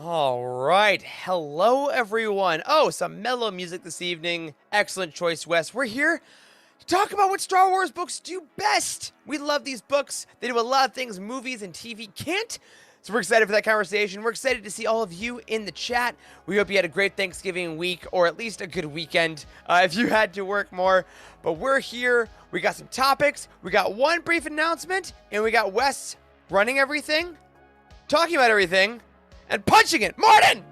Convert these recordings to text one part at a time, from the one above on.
All right. Hello, everyone. Oh, some mellow music this evening. Excellent choice, Wes. We're here to talk about what Star Wars books do best. We love these books. They do a lot of things movies and TV can't. So we're excited for that conversation. We're excited to see all of you in the chat. We hope you had a great Thanksgiving week, or at least a good weekend if you had to work more. But we're here. We got some topics. We got one brief announcement, and we got Wes running everything, talking about everything, and punching it. Martin!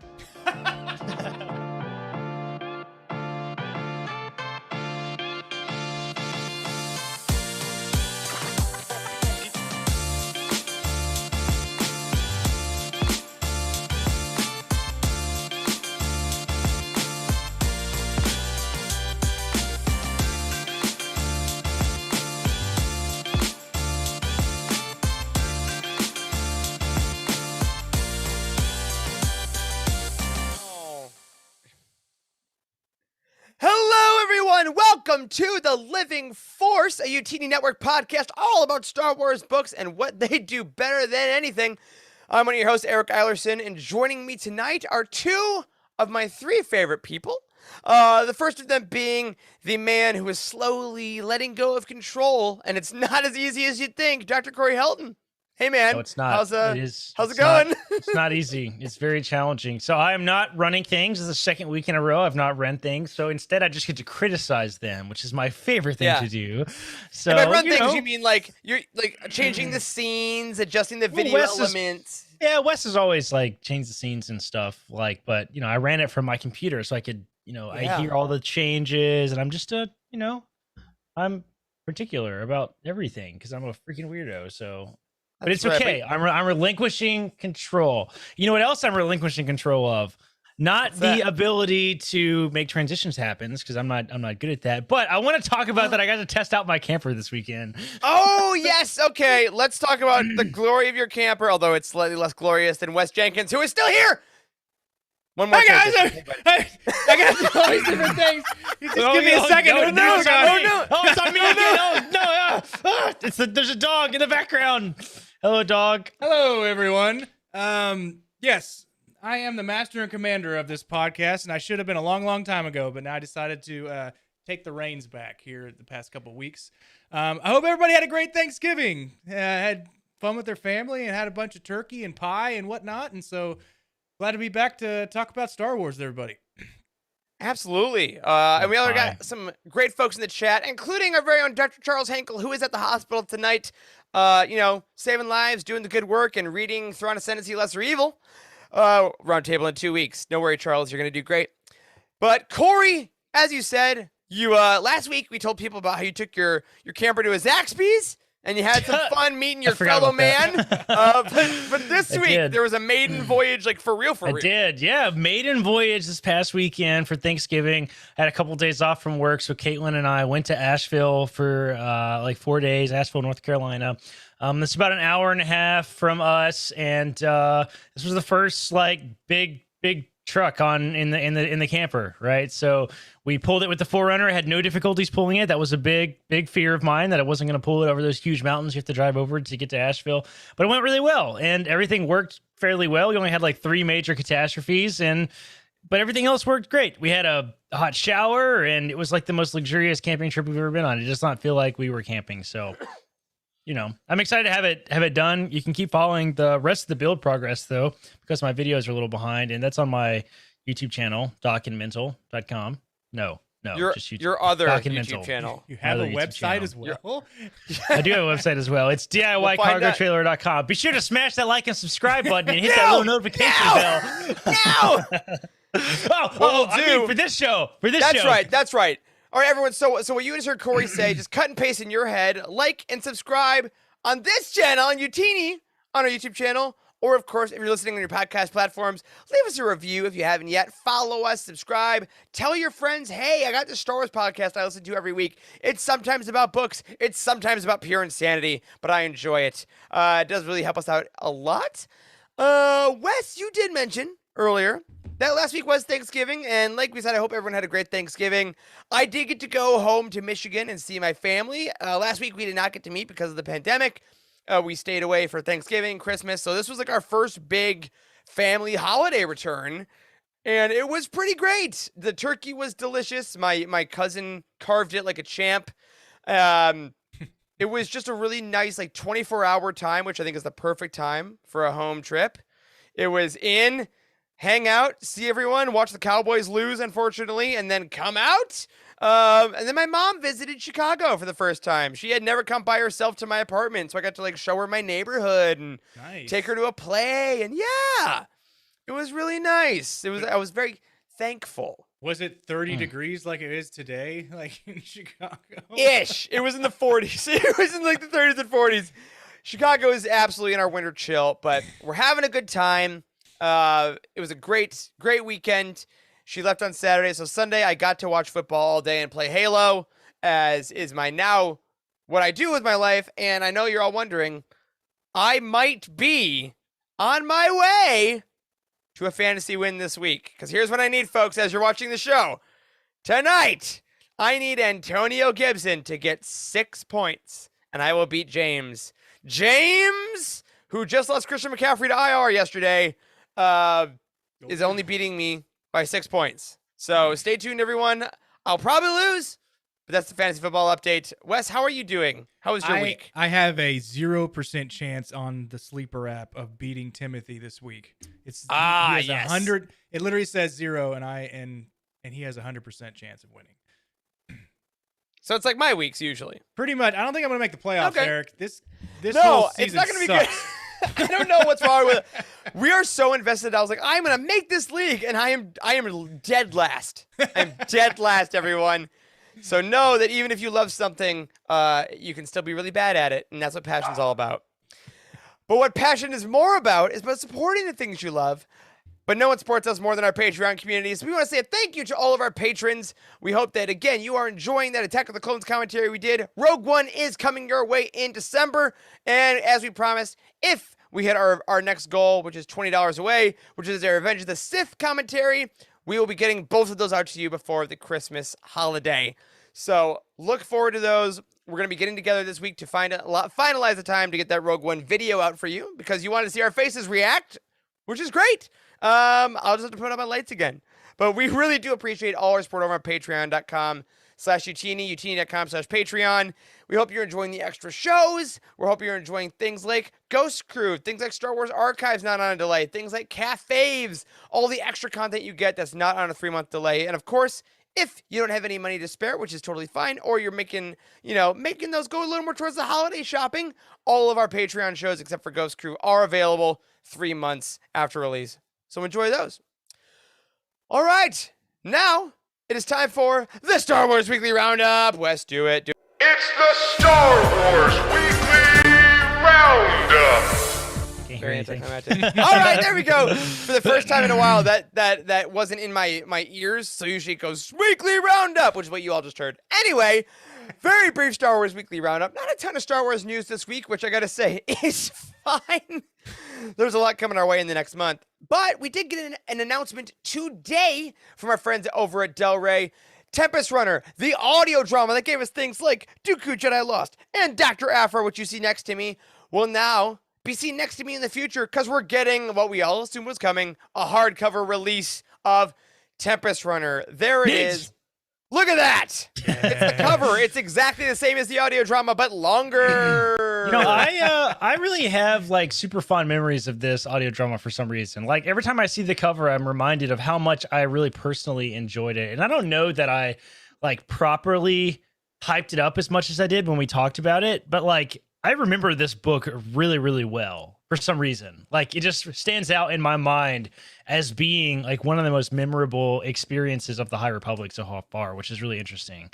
Hello, everyone. Welcome to The Living Force, a Youtini Network podcast all about Star Wars books and what they do better than anything. I'm one of your hosts, Eric Eilerson, and joining me tonight are two of my three favorite people. The first of them being the man who is slowly letting go of control, and it's not as easy as you'd think, Dr. Corey Helton. Hey, man. No, it's not. How's it it's going? It's not easy. It's very challenging. So I am not running things. This is the second week in a row I've not run things. So instead, I just get to criticize them, which is my favorite thing to do. So and by run things, you mean like you're like changing the scenes, adjusting the video elements. Wes has always like changed the scenes and stuff. But I ran it from my computer, so I could, I hear all the changes, and I'm just I'm particular about everything because I'm a freaking weirdo. So. But it's okay. I'm relinquishing control. You know what else I'm relinquishing control of? Not the ability to make transitions happen, because I'm not good at that. But I want to talk about that. I got to test out my camper this weekend. Oh yes, okay. Let's talk about the glory of your camper, although it's slightly less glorious than Wes Jenkins, who is still here. One more. Hey guys, I got all these different things. You just give me a second. No. Oh, it's on me again. No. There's a dog in the background. Hello, dog. Hello, everyone. Yes, I am the master and commander of this podcast, and I should have been a long, long time ago, but now I decided to take the reins back here the past couple of weeks. I hope everybody had a great Thanksgiving. Had fun with their family and had a bunch of turkey and pie and whatnot, and so glad to be back to talk about Star Wars with everybody. Absolutely. And we already got some great folks in the chat, including our very own Dr. Charles Henkel, who is at the hospital tonight, saving lives, doing the good work, and reading Throne Ascendancy Lesser Evil. Roundtable in 2 weeks. Don't worry, Charles, you're going to do great. But Corey, as you said, you last week we told people about how you took your camper to a Zaxby's, and you had some fun meeting your fellow man. But this week, there was a maiden voyage, like for real. I did, yeah. Maiden voyage this past weekend for Thanksgiving. Had a couple of days off from work, so Caitlin and I went to Asheville for 4 days, Asheville, North Carolina. It's about an hour and a half from us, and this was the first big truck in the camper, right? So we pulled it with the 4Runner. Had no difficulties pulling it. That was a big fear of mine, that I wasn't going to pull it over those huge mountains you have to drive over to get to Asheville. But it went really well, and everything worked fairly well. We only had 3 major catastrophes, but everything else worked great. We had a hot shower, and it was the most luxurious camping trip we've ever been on. It does not feel like we were camping. So, I'm excited to have it done. You can keep following the rest of the build progress, though, because my videos are a little behind, and that's on my YouTube channel, docandmental.com. No, just YouTube. Your other YouTube channel. You have a website as well? I do have a website as well. It's DIYcargotrailer.com. Be sure to smash that like and subscribe button and hit that little notification bell. Now! For this show. That's right. All right, everyone. So what you just heard Corey say, just cut and paste in your head. Like and subscribe on this channel, on Youtini, on our YouTube channel. Or, of course, if you're listening on your podcast platforms, leave us a review if you haven't yet. Follow us, subscribe. Tell your friends, hey, I got this Star Wars podcast I listen to every week. It's sometimes about books. It's sometimes about pure insanity, but I enjoy it. It does really help us out a lot. Wes, you did mention earlier that last week was Thanksgiving, and like we said, I hope everyone had a great Thanksgiving. I did get to go home to Michigan and see my family. Last week, we did not get to meet because of the pandemic. We stayed away for Thanksgiving, Christmas, so this was our first big family holiday return. And it was pretty great. The turkey was delicious. My cousin carved it like a champ. It was just a really nice, like 24-hour time, which I think is the perfect time for a home trip. It was in, hang out, see everyone, watch the Cowboys lose, unfortunately, and then come out. And then my mom visited Chicago for the first time. She had never come by herself to my apartment, so I got to like show her my neighborhood and take her to a play. And yeah, it was really nice. I was very thankful. Was it 30 degrees like it is today, like in Chicago? Ish. It was in the 40s. It was in like the 30s and 40s. Chicago is absolutely in our winter chill, but we're having a good time. It was a great weekend. She left on Saturday, so Sunday I got to watch football all day and play Halo, as is now what I do with my life. And I know you're all wondering, I might be on my way to a fantasy win this week. Because here's what I need, folks, as you're watching the show. Tonight, I need Antonio Gibson to get 6 points, and I will beat James. James, who just lost Christian McCaffrey to IR yesterday, is only beating me by 6 points. So stay tuned, everyone. I'll probably lose, but that's the fantasy football update. Wes, how are you doing? How was your week? I have a 0% chance on the sleeper app of beating Timothy this week. He has 100. It literally says 0, and he has a 100% chance of winning. So it's like my weeks usually. Pretty much. I don't think I'm gonna make the playoffs, Okay. This No, whole season it's not gonna be sucks. good. I don't know what's wrong with it. We are so invested. I was like, I'm gonna make this league, and I am dead last. I'm dead last, everyone. So know that even if you love something, you can still be really bad at it, and that's what passion's all about. But what passion is more about is about supporting the things you love. But no one supports us more than our Patreon community. So we want to say a thank you to all of our patrons. We hope that, again, you are enjoying that Attack of the Clones commentary we did. Rogue One is coming your way in December. And as we promised, if we hit our next goal, which is $20 away, which is our Revenge of the Sith commentary, we will be getting both of those out to you before the Christmas holiday. So look forward to those. We're going to be getting together this week to finalize the time to get that Rogue One video out for you, because you want to see our faces react, which is great. I'll just have to put on my lights again. But we really do appreciate all our support over on patreon.com/Youtini, youtini.com/Patreon. We hope you're enjoying the extra shows. We hope you're enjoying things like Ghost Crew, things like Star Wars Archives not on a delay, things like Faves, all the extra content you get that's not on a 3-month delay. And of course, if you don't have any money to spare, which is totally fine, or you're making those go a little more towards the holiday shopping, all of our Patreon shows, except for Ghost Crew, are available 3 months after release. So enjoy those. All right, now it is time for the Star Wars Weekly Roundup. Wes, do it. It's the Star Wars Weekly Roundup. Can't hear Very anything. anticlimactic. All right, there we go. For the first time in a while, that wasn't in my ears. So usually it goes Weekly Roundup, which is what you all just heard. Anyway, very brief Star Wars Weekly Roundup. Not a ton of Star Wars news this week, which I gotta say is fine. There's a lot coming our way in the next month. But we did get an announcement today from our friends over at Del Rey. Tempest Runner, the audio drama that gave us things like Dooku Jedi Lost and Dr. Aphra, which you see next to me, will now be seen next to me in the future, because we're getting what we all assumed was coming, a hardcover release of Tempest Runner. There it is. Look at that. It's the cover. It's exactly the same as the audio drama, but longer. You know, I really have like super fond memories of this audio drama for some reason. Like every time I see the cover, I'm reminded of how much I really personally enjoyed it. And I don't know that I like properly hyped it up as much as I did when we talked about it, but like I remember this book really, really well for some reason. Like it just stands out in my mind as being like one of the most memorable experiences of the High Republic so far, which is really interesting.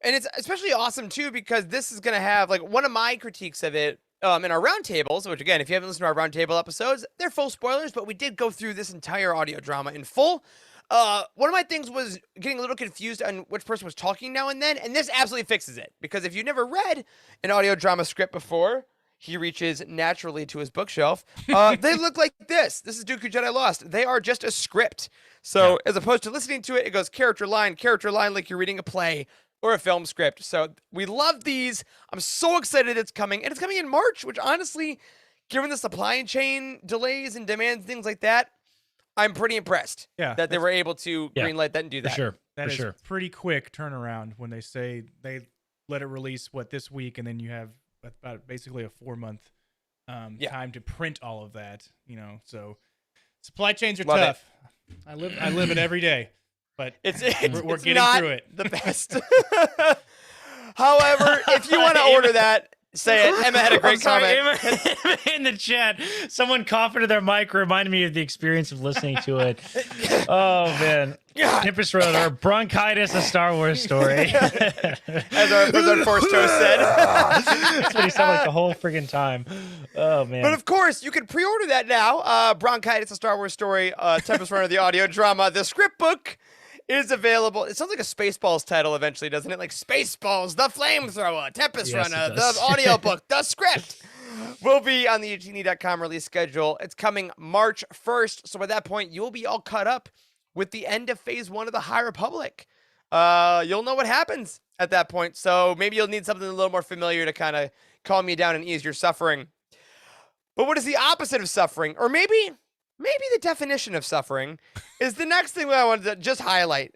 And it's especially awesome too, because this is going to have like one of my critiques of it in our roundtables, which again, if you haven't listened to our roundtable episodes, they're full spoilers, but we did go through this entire audio drama in full. One of my things was getting a little confused on which person was talking now and then, and this absolutely fixes it. Because if you've never read an audio drama script before, he reaches naturally to his bookshelf. They look like this. This is Dooku Jedi Lost. They are just a script. So as opposed to listening to it, it goes character line, like you're reading a play or a film script. So we love these. I'm so excited it's coming. And it's coming in March, which honestly given the supply chain delays and demands, things like that, I'm pretty impressed Yeah, that they were able to Yeah, greenlight that and do For that. sure. that For is sure. pretty quick turnaround when they say they let it release this week, and then you have about basically a 4-month time to print all of that. So supply chains are Love it. tough. I live it every day, but It's we're it's getting not through it. the best. However, if you want to order that, say it. Emma had a great I'm sorry, comment. Emma, in the chat, someone coughing to their mic reminded me of the experience of listening to it. Oh, man. Tempest Runner, bronchitis, a Star Wars story. As our Blizzard Force Toast said. That's what he sounded like the whole friggin' time. Oh, man. But of course, you can pre-order that now. Bronchitis, a Star Wars story. Tempest Runner, the audio drama. The script book is available. It sounds like a Spaceballs title eventually, doesn't it? Like Spaceballs, the flamethrower, Tempest Yes, Runner, it the does. audiobook, the script will be on the Youtini.com release schedule. It's coming March 1st. So by that point, you'll be all caught up with the end of Phase 1 of the High Republic. You'll know what happens at that point. So maybe you'll need something a little more familiar to kind of calm you down and ease your suffering. But what is the opposite of suffering? Or maybe the definition of suffering is the next thing that I wanted to just highlight,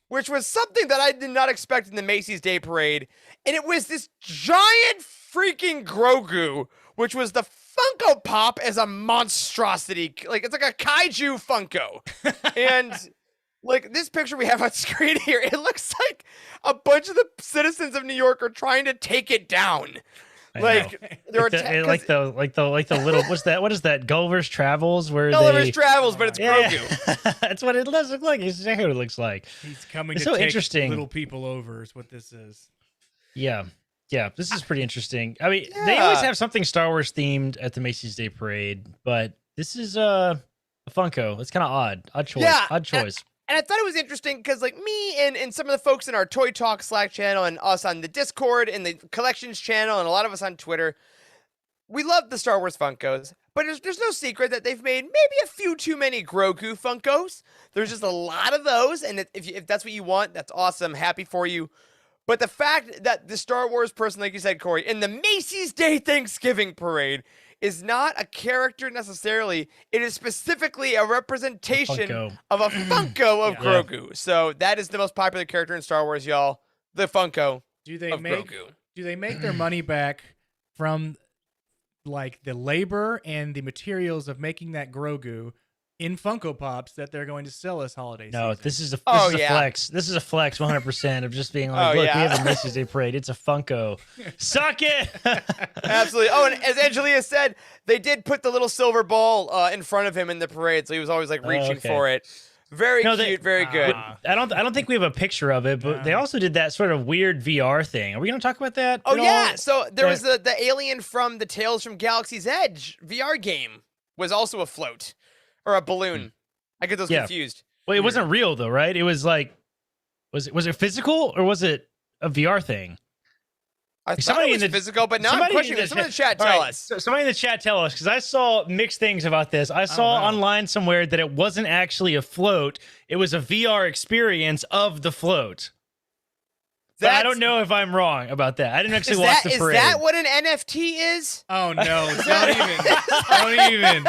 which was something that I did not expect in the Macy's Day Parade. And it was this giant freaking Grogu, which was the Funko Pop as a monstrosity. Like, it's like a kaiju Funko. And like this picture we have on screen here, it looks like a bunch of the citizens of New York are trying to take it down. Like there are like the little what's that? What is that? Gulliver's Travels, where Gulliver's they Travels, but it's yeah, Grogu. That's what it does look like. It's exactly what it looks like. He's coming It's to so take interesting. little people over is what this is. Yeah, this is pretty interesting. I mean, they always have something Star Wars themed at the Macy's Day Parade, but this is a Funko. It's kind of odd choice. Yeah, Odd choice. And I thought it was interesting because, like, me and some of the folks in our Toy Talk Slack channel and us on the Discord and the Collections channel and a lot of us on Twitter, we love the Star Wars Funkos. But there's no secret that they've made maybe a few too many Grogu Funkos. There's just a lot of those. And if that's what you want, that's awesome. Happy for you. But the fact that the Star Wars person, like you said, Corey, in the Macy's Day Thanksgiving Parade is not a character necessarily. It is specifically a representation of a Funko of Grogu. So that is the most popular character in Star Wars, y'all. The Funko Do they of make Grogu. do they make their money back from like the labor and the materials of making that Grogu in Funko Pops that they're going to sell us holiday No, season? this is a yeah. flex. This is a flex 100% of just being like, Oh, look, yeah. we have a Macy's Day Parade. It's a Funko. Suck it. Absolutely. Oh, and as Angelia said, they did put the little silver ball in front of him in the parade, so he was always like reaching okay. for it. Very No, cute, very good. I don't think we have a picture of it, but they also did that sort of weird VR thing. Are we going to talk about that? Oh at all? yeah, so there was the alien from the Tales from Galaxy's Edge VR game was also a float or a balloon. I get those confused. Well, it wasn't real though, right? It was like, was it physical or was it a VR thing? I thought somebody it was in the- physical, but now I'm somebody questioning in it. Somebody in the chat All tell right, us. so somebody in the chat tell us, because I saw mixed things about this. I saw online somewhere that it wasn't actually a float; it was a VR experience of the float. But I don't know if I'm wrong about that. I didn't actually watch the parade. Is that what an NFT is? Oh no, don't even.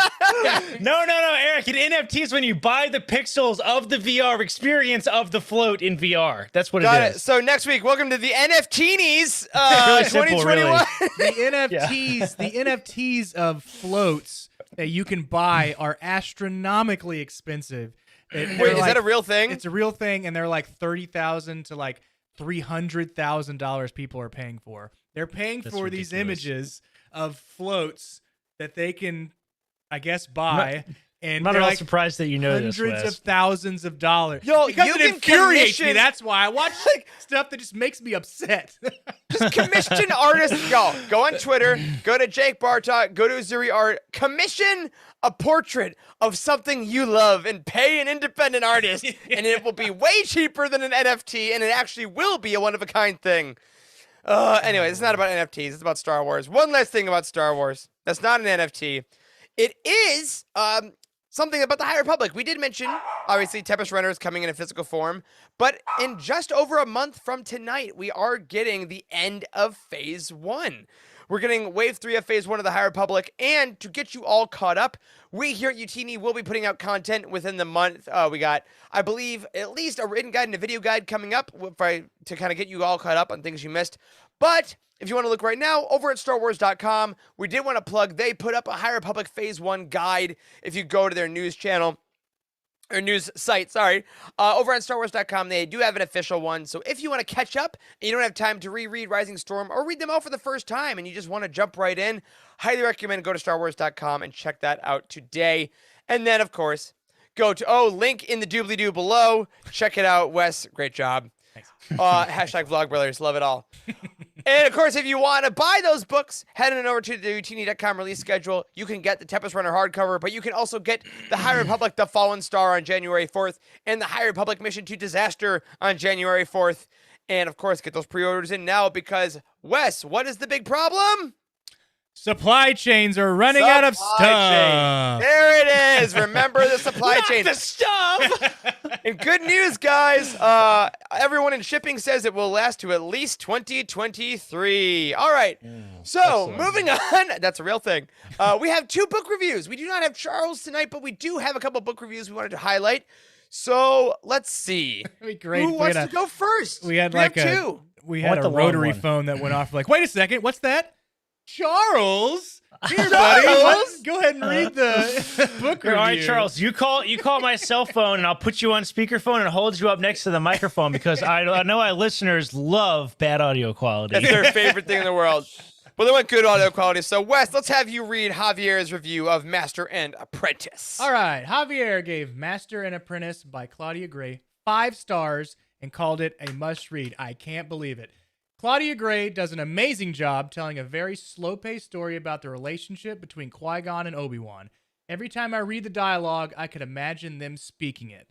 No, Eric. An NFT is when you buy the pixels of the VR experience of the float in VR. That's what Got it it. is. So next week, welcome to the NFTies Really simple, 2021. The NFTs of floats that you can buy are astronomically expensive. Wait, is that a real thing? It's a real thing, and they're like $30,000 to like $300,000 people are paying for. They're paying That's for these ridiculous. images of floats that they can, I guess, buy. And I'm not they're at all like surprised that you know this, hundreds Wes. of thousands of dollars. Yo, because you it can infuriates me. commission- That's why I watch stuff that just makes me upset. Just commission artists. Go on Twitter. Go to Jake Bartok. Go to Zuri Art. Commission a portrait of something you love and pay an independent artist, and it will be way cheaper than an NFT, and it actually will be a one-of-a-kind thing. Anyway, it's not about NFTs. It's about Star Wars. One last thing about Star Wars. That's not an NFT. It is something about the High Republic. We did mention, obviously, Tempest Runner is coming in a physical form, but in just over a month from tonight, we are getting the end of Phase 1, We're getting Wave 3 of Phase 1 of the High Republic, and to get you all caught up, we here at Youtini will be putting out content within the month. We got, I believe, at least a written guide and a video guide coming up to kind of get you all caught up on things you missed. But if you want to look right now, over at StarWars.com, we did want to plug, they put up a High Republic Phase 1 guide if you go to their news channel. Or news site, sorry. Over on StarWars.com, they do have an official one. So if you want to catch up and you don't have time to reread Rising Storm or read them all for the first time and you just want to jump right in, highly recommend go to StarWars.com and check that out today. And then, of course, go to, link in the doobly-doo below. Check it out, Wes. Great job. Thanks. Hashtag Vlogbrothers. Love it all. And, of course, if you want to buy those books, head on over to the Youtini.com release schedule. You can get the Tempest Runner hardcover, but you can also get the High Republic The Fallen Star on January 4th and the High Republic Mission to Disaster on January 4th. And, of course, get those pre-orders in now because, Wes, what is the big problem? Supply chains are running out of stuff. There it is. Remember the supply chain. The stuff. And good news, guys. Everyone in shipping says it will last to at least 2023. All right. So moving on. That's a real thing. We have 2 book reviews. We do not have Charles tonight, but we do have a couple book reviews we wanted to highlight. So let's see. Great. Who wants to go first? We had have a 2. we had a rotary phone that went off. Like, wait a second, what's that? Charles. Here, buddy. Go ahead and read the book review. All right, Charles, you call my cell phone, and I'll put you on speakerphone and hold you up next to the microphone because I know our listeners love bad audio quality. That's their favorite thing in the world. Well, they want good audio quality. So, Wes, let's have you read Javier's review of Master and Apprentice. All right. Javier gave Master and Apprentice by Claudia Gray 5 stars and called it a must-read. I can't believe it. Claudia Gray does an amazing job telling a very slow-paced story about the relationship between Qui-Gon and Obi-Wan. Every time I read the dialogue, I could imagine them speaking it.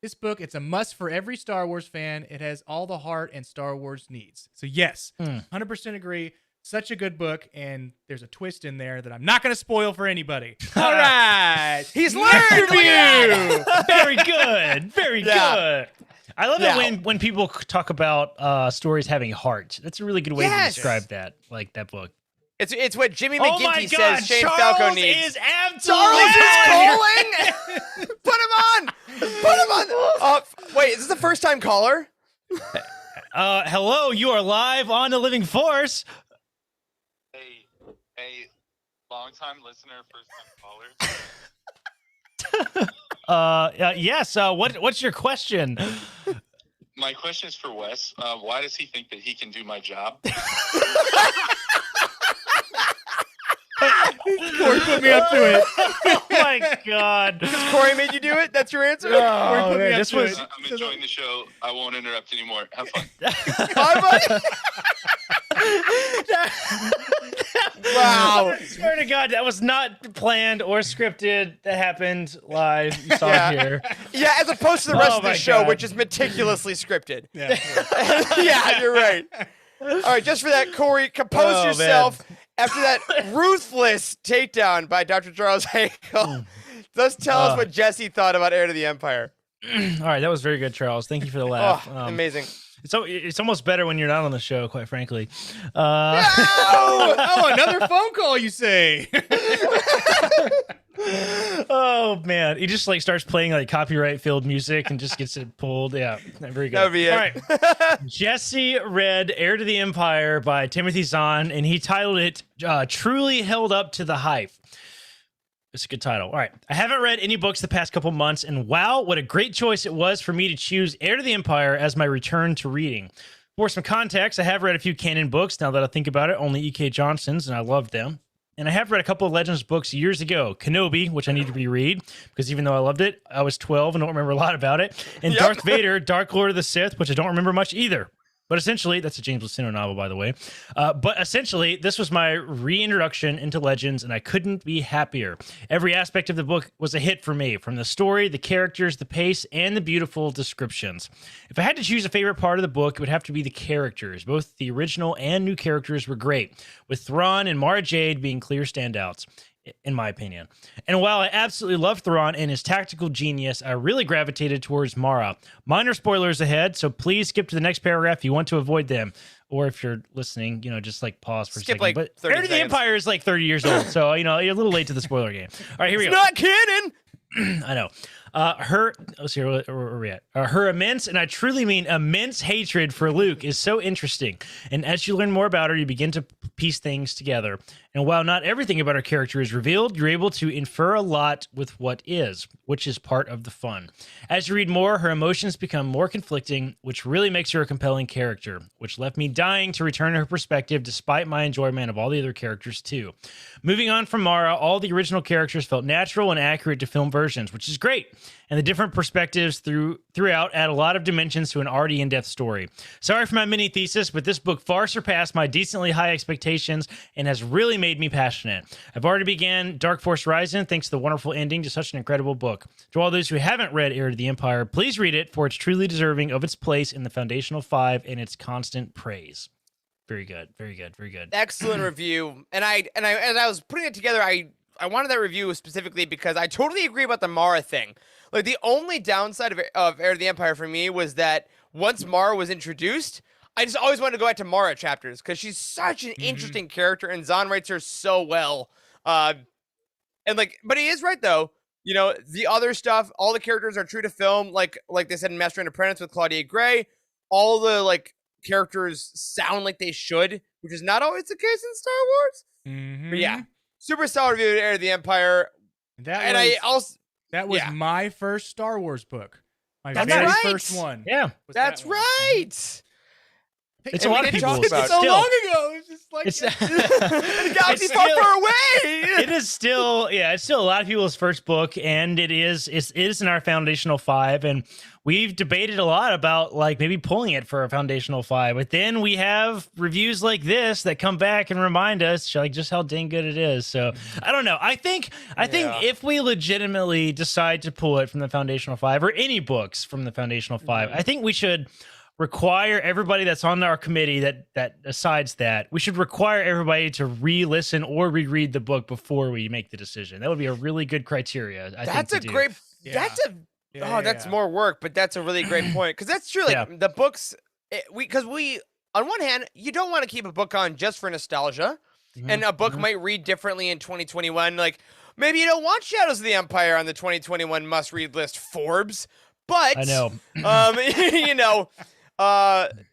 This book, it's a must for every Star Wars fan. It has all the heart and Star Wars needs. So yes, 100% agree. Such a good book, and there's a twist in there that I'm not going to spoil for anybody. All right. He's learned. Review. Very good. Very good. I love it when people talk about stories having heart. That's a really good way to describe that, like that book. It's what Jimmy Oh McGinty my says God, Shane Charles Falco needs. is absolutely Charles is on. calling. Put him on. Put him on. Wait, is this the first time caller? Hello, you are live on the Living Force. Hey, long-time listener, first-time caller. Yes. What's your question? My question is for Wes. Why does he think that he can do my job? Corey put me up to it. Oh my God. Corey made you do it? That's your answer? Oh, man, this was. I'm enjoying the show. I won't interrupt anymore. Have fun. Bye, buddy. Wow. I swear to God, that was not planned or scripted. That happened live. You saw it here. Yeah, as opposed to the rest of the my show, God. which is meticulously scripted. Yeah. Yeah, you're right. All right, just for that, Corey, compose yourself after that ruthless takedown by Dr. Charles Hagel. Let's tell us what Jesse thought about Heir to the Empire. All right, that was very good, Charles. Thank you for the laugh. Amazing. It's almost better when you're not on the show, quite frankly. Oh, another phone call, you say? Oh man, he just like starts playing like copyright filled music and just gets it pulled. Yeah, very good. That would be it. All right. Jesse read Heir to the Empire by Timothy Zahn, and he titled it Truly Held Up to the Hype. It's a good title. All right. I haven't read any books the past couple months, and wow, what a great choice it was for me to choose Heir to the Empire as my return to reading. For some context, I have read a few canon books, now that I think about it, only E.K. Johnson's, and I loved them. And I have read a couple of Legends books years ago. Kenobi, which I need to reread, because even though I loved it, I was 12 and don't remember a lot about it. And Darth Vader, Dark Lord of the Sith, which I don't remember much either. But essentially, that's a James Luceno novel, by the way. But essentially, this was my reintroduction into Legends, and I couldn't be happier. Every aspect of the book was a hit for me, from the story, the characters, the pace, and the beautiful descriptions. If I had to choose a favorite part of the book, it would have to be the characters. Both the original and new characters were great, with Thrawn and Mara Jade being clear standouts, in my opinion. And while I absolutely love Thrawn and his tactical genius, I really gravitated towards Mara. Minor spoilers ahead, so please skip to the next paragraph if you want to avoid them. or if you're listening, just like pause for a Skip, second. like, But 30 Heir of the seconds. Empire is like 30 years old, so you're a little late to the spoiler game. All right, here we It's go. not canon. I know. Her where are we at? Her immense, and I truly mean immense, hatred for Luke is so interesting. And as you learn more about her, you begin to piece things together. And while not everything about her character is revealed, you're able to infer a lot with what is, which is part of the fun. As you read more, her emotions become more conflicting, which really makes her a compelling character, which left me dying to return her perspective despite my enjoyment of all the other characters too. Moving on from Mara, all the original characters felt natural and accurate to film versions, which is great. And the different perspectives throughout add a lot of dimensions to an already in-depth story. Sorry for my mini thesis, but this book far surpassed my decently high expectations and has really made me passionate. I've already began Dark Force Rising thanks to the wonderful ending to such an incredible book. To all those who haven't read Heir to the Empire, please read it, for it's truly deserving of its place in the Foundational Five and its constant praise. Very good, very good, very good. Excellent review. And I as I was putting it together, I wanted that review specifically because I totally agree about the Mara thing. Like, the only downside of Heir to the Empire for me was that once Mara was introduced, I just always wanted to go back to Mara chapters because she's such an interesting character, and Zahn writes her so well. But he is right though. The other stuff, all the characters are true to film, like they said in Master and Apprentice with Claudia Gray. All the characters sound like they should, which is not always the case in Star Wars. But yeah, super solid review of Heir to the Empire. That was my first Star Wars book. My That's very right. first one. Yeah, was That's that one. right. it's And a lot we of did people. talk about It's so still- long ago. It's just like It's, The galaxy It's far, still- far away. it is still, it's still a lot of people's first book, and it is in our Foundational Five, and we've debated a lot about maybe pulling it for a Foundational Five, but then we have reviews like this that come back and remind us just how dang good it is. So I don't know. I think if we legitimately decide to pull it from the Foundational Five, or any books from the Foundational Five, I think we should require everybody that's on our committee that decides that, we should require everybody to re-listen or reread the book before we make the decision. That would be a really good criteria. I think, That's to a do. great. Yeah. That's a. That's Yeah. more work, but that's a really great point because that's true. The books, because we on one hand, you don't want to keep a book on just for nostalgia, and a book might read differently in 2021. Like, maybe you don't want Shadows of the Empire on the 2021 must-read list, Forbes, but I know.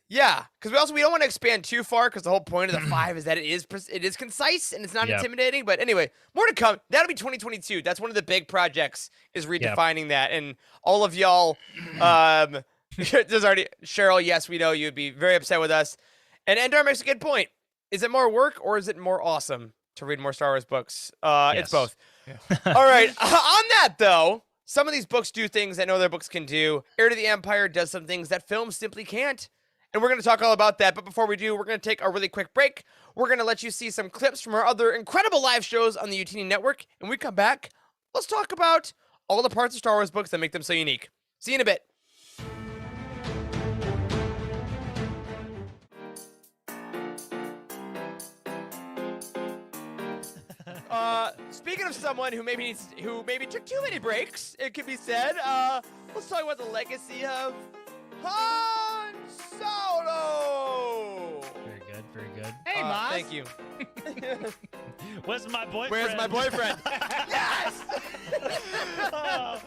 Yeah, because we don't want to expand too far because the whole point of the 5 is that it is concise and it's not intimidating. But anyway, more to come. That'll be 2022. That's one of the big projects, is redefining that. And all of y'all, there's already Cheryl. Yes, we know you'd be very upset with us. And Endar makes a good point. Is it more work or is it more awesome to read more Star Wars books? It's both. Yeah. All right. On that though, some of these books do things that no other books can do. Heir to the Empire does some things that films simply can't. And we're going to talk all about that. But before we do, we're going to take a really quick break. We're going to let you see some clips from our other incredible live shows on the Youtini network. And when we come back, let's talk about all the parts of Star Wars books that make them so unique. See you in a bit. Speaking of someone who maybe took too many breaks, it could be said, let's talk about the legacy of Han Solo. Very good, very good. Hey, Maz. Thank you. Where's my boyfriend? Where's my boyfriend? Yes. Oh,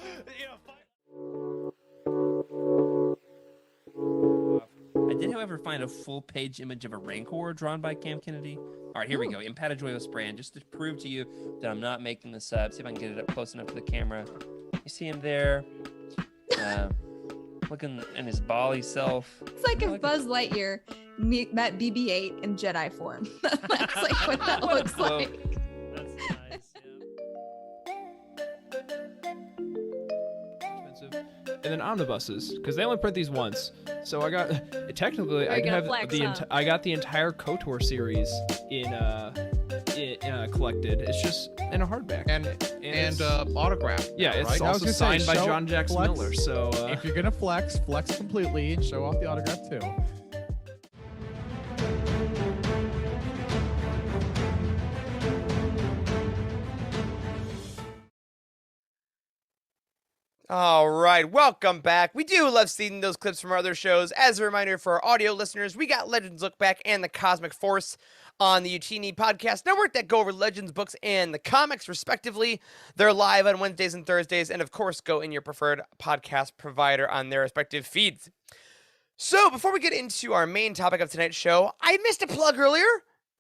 I did, however, find a full-page image of a Rancor drawn by Cam Kennedy. All right, here we go. Impadajoyo Spran, just to prove to you that I'm not making this up. See if I can get it up close enough to the camera. You see him there, looking in his Bali self. It's like if Buzz Lightyear met BB-8 in Jedi form. That's like what that looks Well, like. That's nice. Expensive. And then omnibuses, because they only print these once. So I got technically Are I you can gonna have flex, the huh? I got the entire KOTOR series in collected. It's just in a hardback. And it's- autograph. yeah, it's right? I was also gonna say, signed by show- John Jackson flex. Miller. So If you're gonna flex completely and show off the autograph too. All right, welcome back. We do love seeing those clips from our other shows. As a reminder for our audio listeners, we got Legends Look Back and The Cosmic Force on the Youtini Podcast Network that go over Legends books and the comics, respectively. They're live on Wednesdays and Thursdays, and of course, go in your preferred podcast provider on their respective feeds. So, before we get into our main topic of tonight's show, I missed a plug earlier,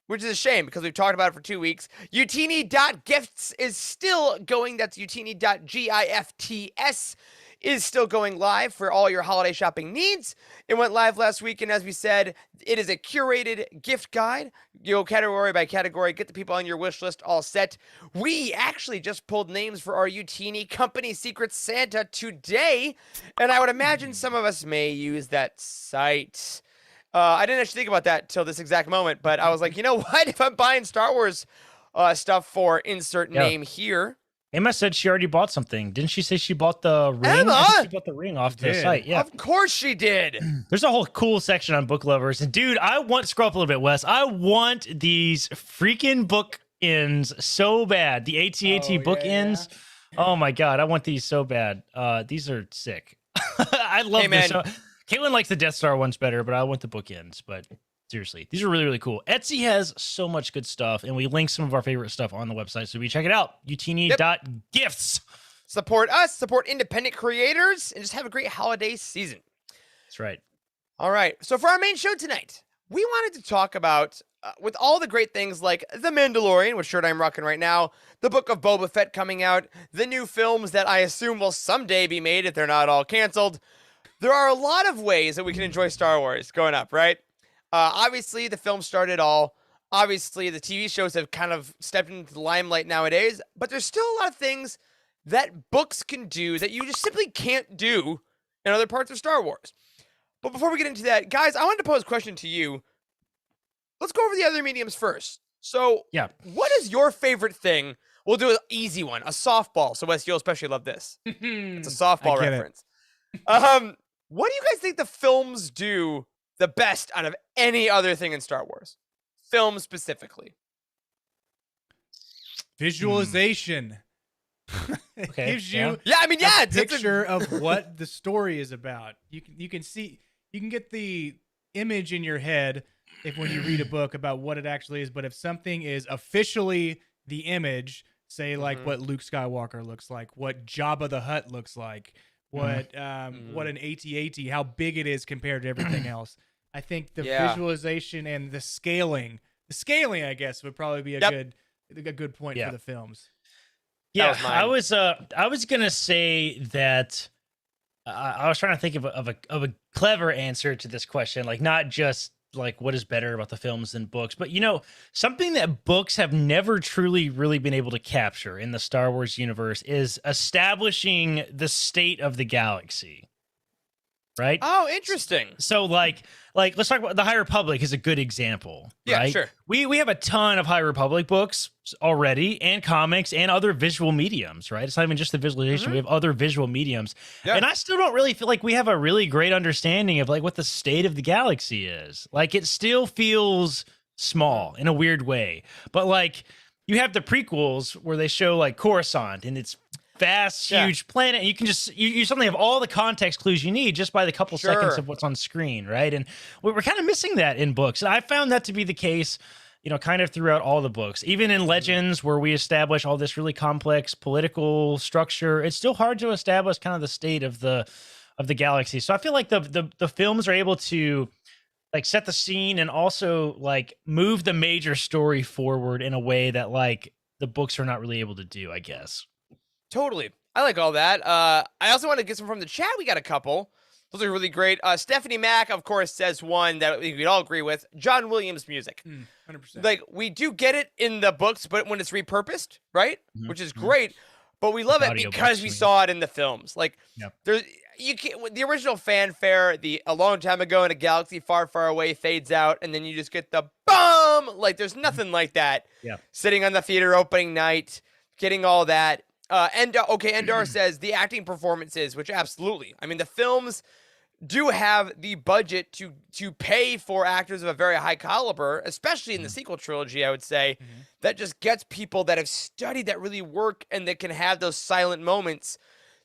which is a shame because we've talked about it for 2 weeks. Youtini.gifts is still going. That's Youtini.gifts is still going live for all your holiday shopping needs. It went live last week, and as we said, it is a curated gift guide. You go category by category, get the people on your wish list all set. We actually just pulled names for our Youtini Company Secret Santa today, and I would imagine some of us may use that site. I didn't actually think about that till this exact moment, but I was like, you know what? If I'm buying Star Wars stuff for insert name here. Emma said she already bought something. Didn't she say she bought the ring? Emma! I think she bought the ring off the site. Yeah. Of course she did. There's a whole cool section on book lovers. And dude, I want, scroll up a little bit, Wes. I want these freaking book ends so bad. The AT-AT book ends. Oh my God. I want these so bad. These are sick. I love this. Caitlin likes the Death Star ones better, but I want the bookends. But seriously, these are really, really cool. Etsy has so much good stuff, and we link some of our favorite stuff on the website, so check it out. Youtini.gifts. Support us, support independent creators, and just have a great holiday season. That's right. All right, so for our main show tonight, we wanted to talk about, with all the great things like The Mandalorian, which shirt I'm rocking right now, the Book of Boba Fett coming out, the new films that I assume will someday be made if they're not all canceled. There are a lot of ways that we can enjoy Star Wars growing up, right? Obviously, the film started all. Obviously, the TV shows have kind of stepped into the limelight nowadays, but there's still a lot of things that books can do that you just simply can't do in other parts of Star Wars. But before we get into that, guys, I wanted to pose a question to you. Let's go over the other mediums first. So, what is your favorite thing? We'll do an easy one, a softball. So, Wes, you'll especially love this. It's a softball reference. What do you guys think the films do the best out of any other thing in Star Wars? Film specifically. Visualization. It gives you a picture of what the story is about. You can see, you can get the image in your head when you read a book about what it actually is. But if something is officially the image, say like what Luke Skywalker looks like, what Jabba the Hutt looks like, what an AT-AT, how big it is compared to everything else. I think the visualization and the scaling, I guess, would probably be a good point for the films. Yeah, I was gonna say that I was trying to think of a clever answer to this question, like not just like what is better about the films than books, but you know, something that books have never truly really been able to capture in the Star Wars universe is establishing the state of the galaxy. Right? Oh, interesting. So like let's talk about the High Republic is a good example. Yeah, right? Sure. We have a ton of High Republic books already and comics and other visual mediums, right? It's not even just the visualization. We have other visual mediums. Yeah. And I still don't really feel like we have a really great understanding of like what the state of the galaxy is. Like it still feels small in a weird way. But like you have the prequels where they show like Coruscant and it's vast, huge planet, and you can just you suddenly have all the context clues you need just by the couple seconds of what's on screen, right? And we're kind of missing that in books. And I found that to be the case, you know, kind of throughout all the books. Even in Legends, where we establish all this really complex political structure, it's still hard to establish kind of the state of the galaxy. So I feel like the films are able to like set the scene and also like move the major story forward in a way that like the books are not really able to do, I guess. Totally. I like all that. I also want to get some from the chat. We got a couple. Those are really great. Stephanie Mack, of course, says one that we'd all agree with. John Williams music. 100%. Like, we do get it in the books, but when it's repurposed, right? Which is great. But we love it because we saw it in the films. Like, there's the original fanfare, a long time ago in a galaxy far, far away fades out, and then you just get the boom. Like, there's nothing like that. Sitting on the theater opening night, getting all that. Endar says the acting performances, which absolutely. I mean, the films do have the budget to pay for actors of a very high caliber, especially in the sequel trilogy, I would say, that just gets people that have studied that really work and that can have those silent moments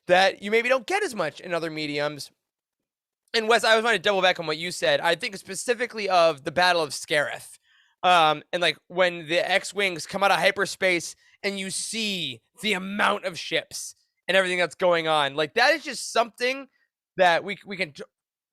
that you maybe don't get as much in other mediums. And Wes, I was want to double back on what you said. I think specifically of the Battle of Scarif. And like when the X-Wings come out of hyperspace and you see the amount of ships and everything that's going on, like that is just something that we can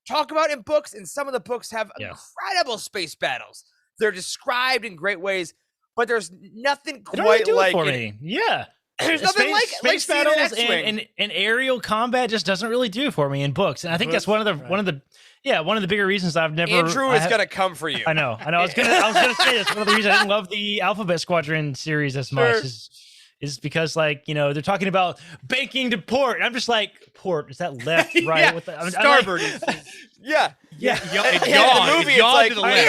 talk about in books. And some of the books have incredible space battles. They're described in great ways, but there's nothing They don't really quite do it like for it. me. Yeah. There's nothing like space seeing an battles X-Wing. and aerial combat just doesn't really do it for me in books. And I think that's one of the bigger reasons I've never. Andrew is gonna come for you. I know. I was gonna say that's one of the reasons I didn't love the Alphabet Squadron series as much is because like they're talking about banking to port. I'm just like, port, is that left, right? With the, Starboard. Yeah. It's In yawn. the It's movie, yawn it's to the like,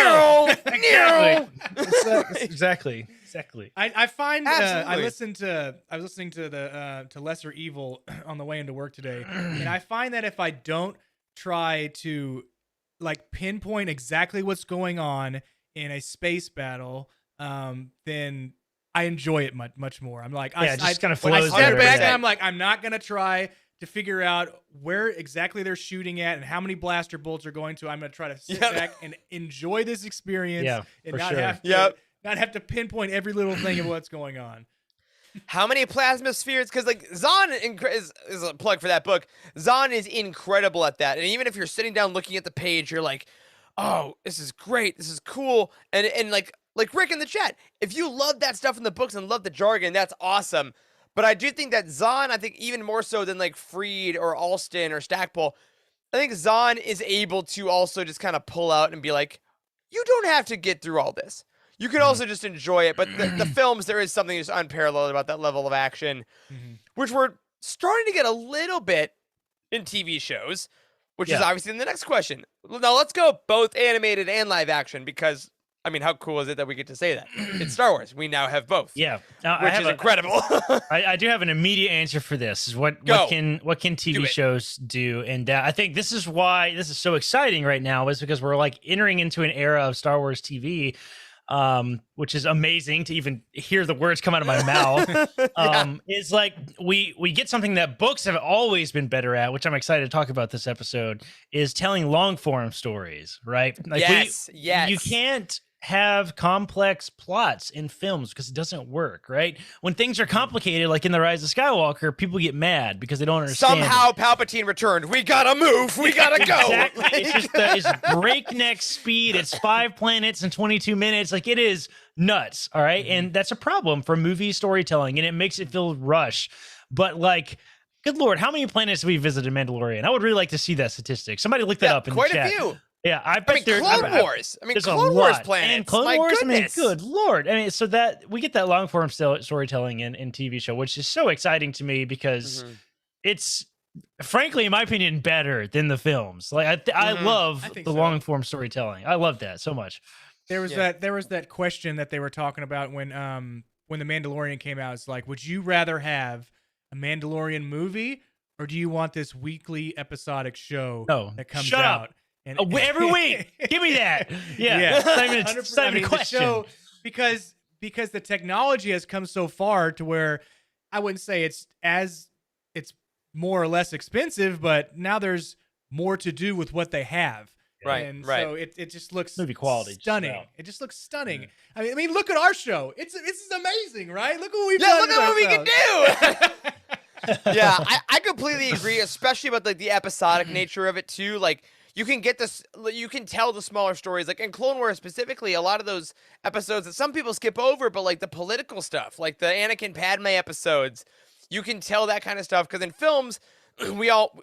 left. Exactly. I find I Absolutely. was listening to the to Lesser Evil on the way into work today, and I find that if I don't try to like pinpoint exactly what's going on in a space battle, then I enjoy it much more. I'm like, Yeah, it just kind of when I flows step there. back, and 100%. I'm like, I'm not gonna try to figure out where exactly they're shooting at and how many blaster bolts are going to. I'm gonna try to sit back and enjoy this experience and for not sure. have to not have to pinpoint every little thing of what's going on. How many plasma spheres? Because like Zahn is a plug for that book. Zahn is incredible at that, and even if you're sitting down looking at the page, you're like, "Oh, this is great. This is cool." And like Rick in the chat, if you love that stuff in the books and love the jargon, that's awesome. But I do think that Zahn, I think even more so than like Freed or Alston or Stackpole, I think Zahn is able to also just kind of pull out and be like, "You don't have to get through all this. You can also just enjoy it." But the films, there is something just unparalleled about that level of action, which we're starting to get a little bit in TV shows, which is obviously in the next question. Now let's go both animated and live action because, I mean, how cool is it that we get to say that? It's Star Wars. We now have both. Yeah. Now, Which is incredible. I do have an immediate answer for this. Is what can TV shows do? And I think this is why this is so exciting right now is because we're like entering into an era of Star Wars TV, which is amazing to even hear the words come out of my mouth. Is like we get something that books have always been better at, which I'm excited to talk about this episode, is telling long form stories, right? Like yes. You can't have complex plots in films because it doesn't work, right? When things are complicated, like in The Rise of Skywalker, people get mad because they don't understand. Somehow Palpatine returned. We gotta move. We gotta go. Exactly. It's just it's breakneck speed. It's 5 planets in 22 minutes. Like it is nuts. All right. And that's a problem for movie storytelling and it makes it feel rushed. But like, good Lord, how many planets have we visited in Mandalorian? I would really like to see that statistic. Somebody look that up in quite the chat. a few. Yeah, I mean, Clone Wars. I mean, there's Clone a Wars lot. planets. And Clone My Wars, goodness. I mean, good Lord. I mean, so that we get that long form storytelling in TV show, which is so exciting to me because it's, frankly, in my opinion, better than the films. Like I love the long form storytelling. I love that so much. There was that question that they were talking about when the Mandalorian came out. It's like, would you rather have a Mandalorian movie or do you want this weekly episodic show that comes shut out? up. And every week, give me that. Yeah, it's not even a question. The show, because the technology has come so far to where I wouldn't say it's more or less expensive, but now there's more to do with what they have. Right, and right. so it just looks movie quality, stunning. just It just looks stunning. I mean, look at our show. This is amazing, right? Look what we've Yeah, done. look at what we can do. Yeah, I completely agree, especially about like the episodic nature of it too. Like you can get this, you can tell the smaller stories. Like in Clone Wars specifically, a lot of those episodes that some people skip over, but like the political stuff, like the Anakin Padme episodes, you can tell that kind of stuff. Because in films, we all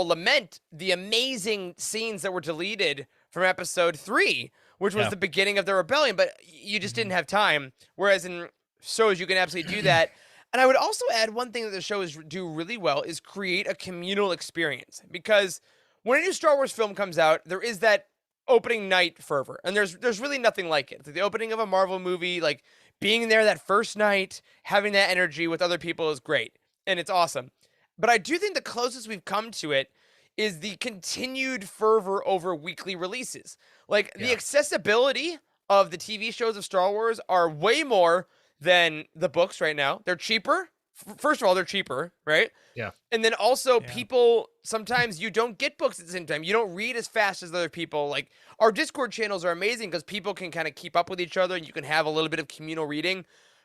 lament the amazing scenes that were deleted from Episode 3, which was the beginning of the rebellion, but you just didn't have time. Whereas in shows, you can absolutely do that. And I would also add one thing that the shows do really well is create a communal experience. Because when a new Star Wars film comes out, there is that opening night fervor. And there's really nothing like it. It's like the opening of a Marvel movie, like being there that first night, having that energy with other people is great. And it's awesome. But I do think the closest we've come to it is the continued fervor over weekly releases. Like the accessibility of the TV shows of Star Wars are way more than the books right now. They're cheaper. first of all, they're cheaper, right? Yeah. And then also Yeah. people, sometimes you don't get books at the same time. You don't read as fast as other people. Like our Discord channels are amazing because people can kind of keep up with each other and you can have a little bit of communal reading.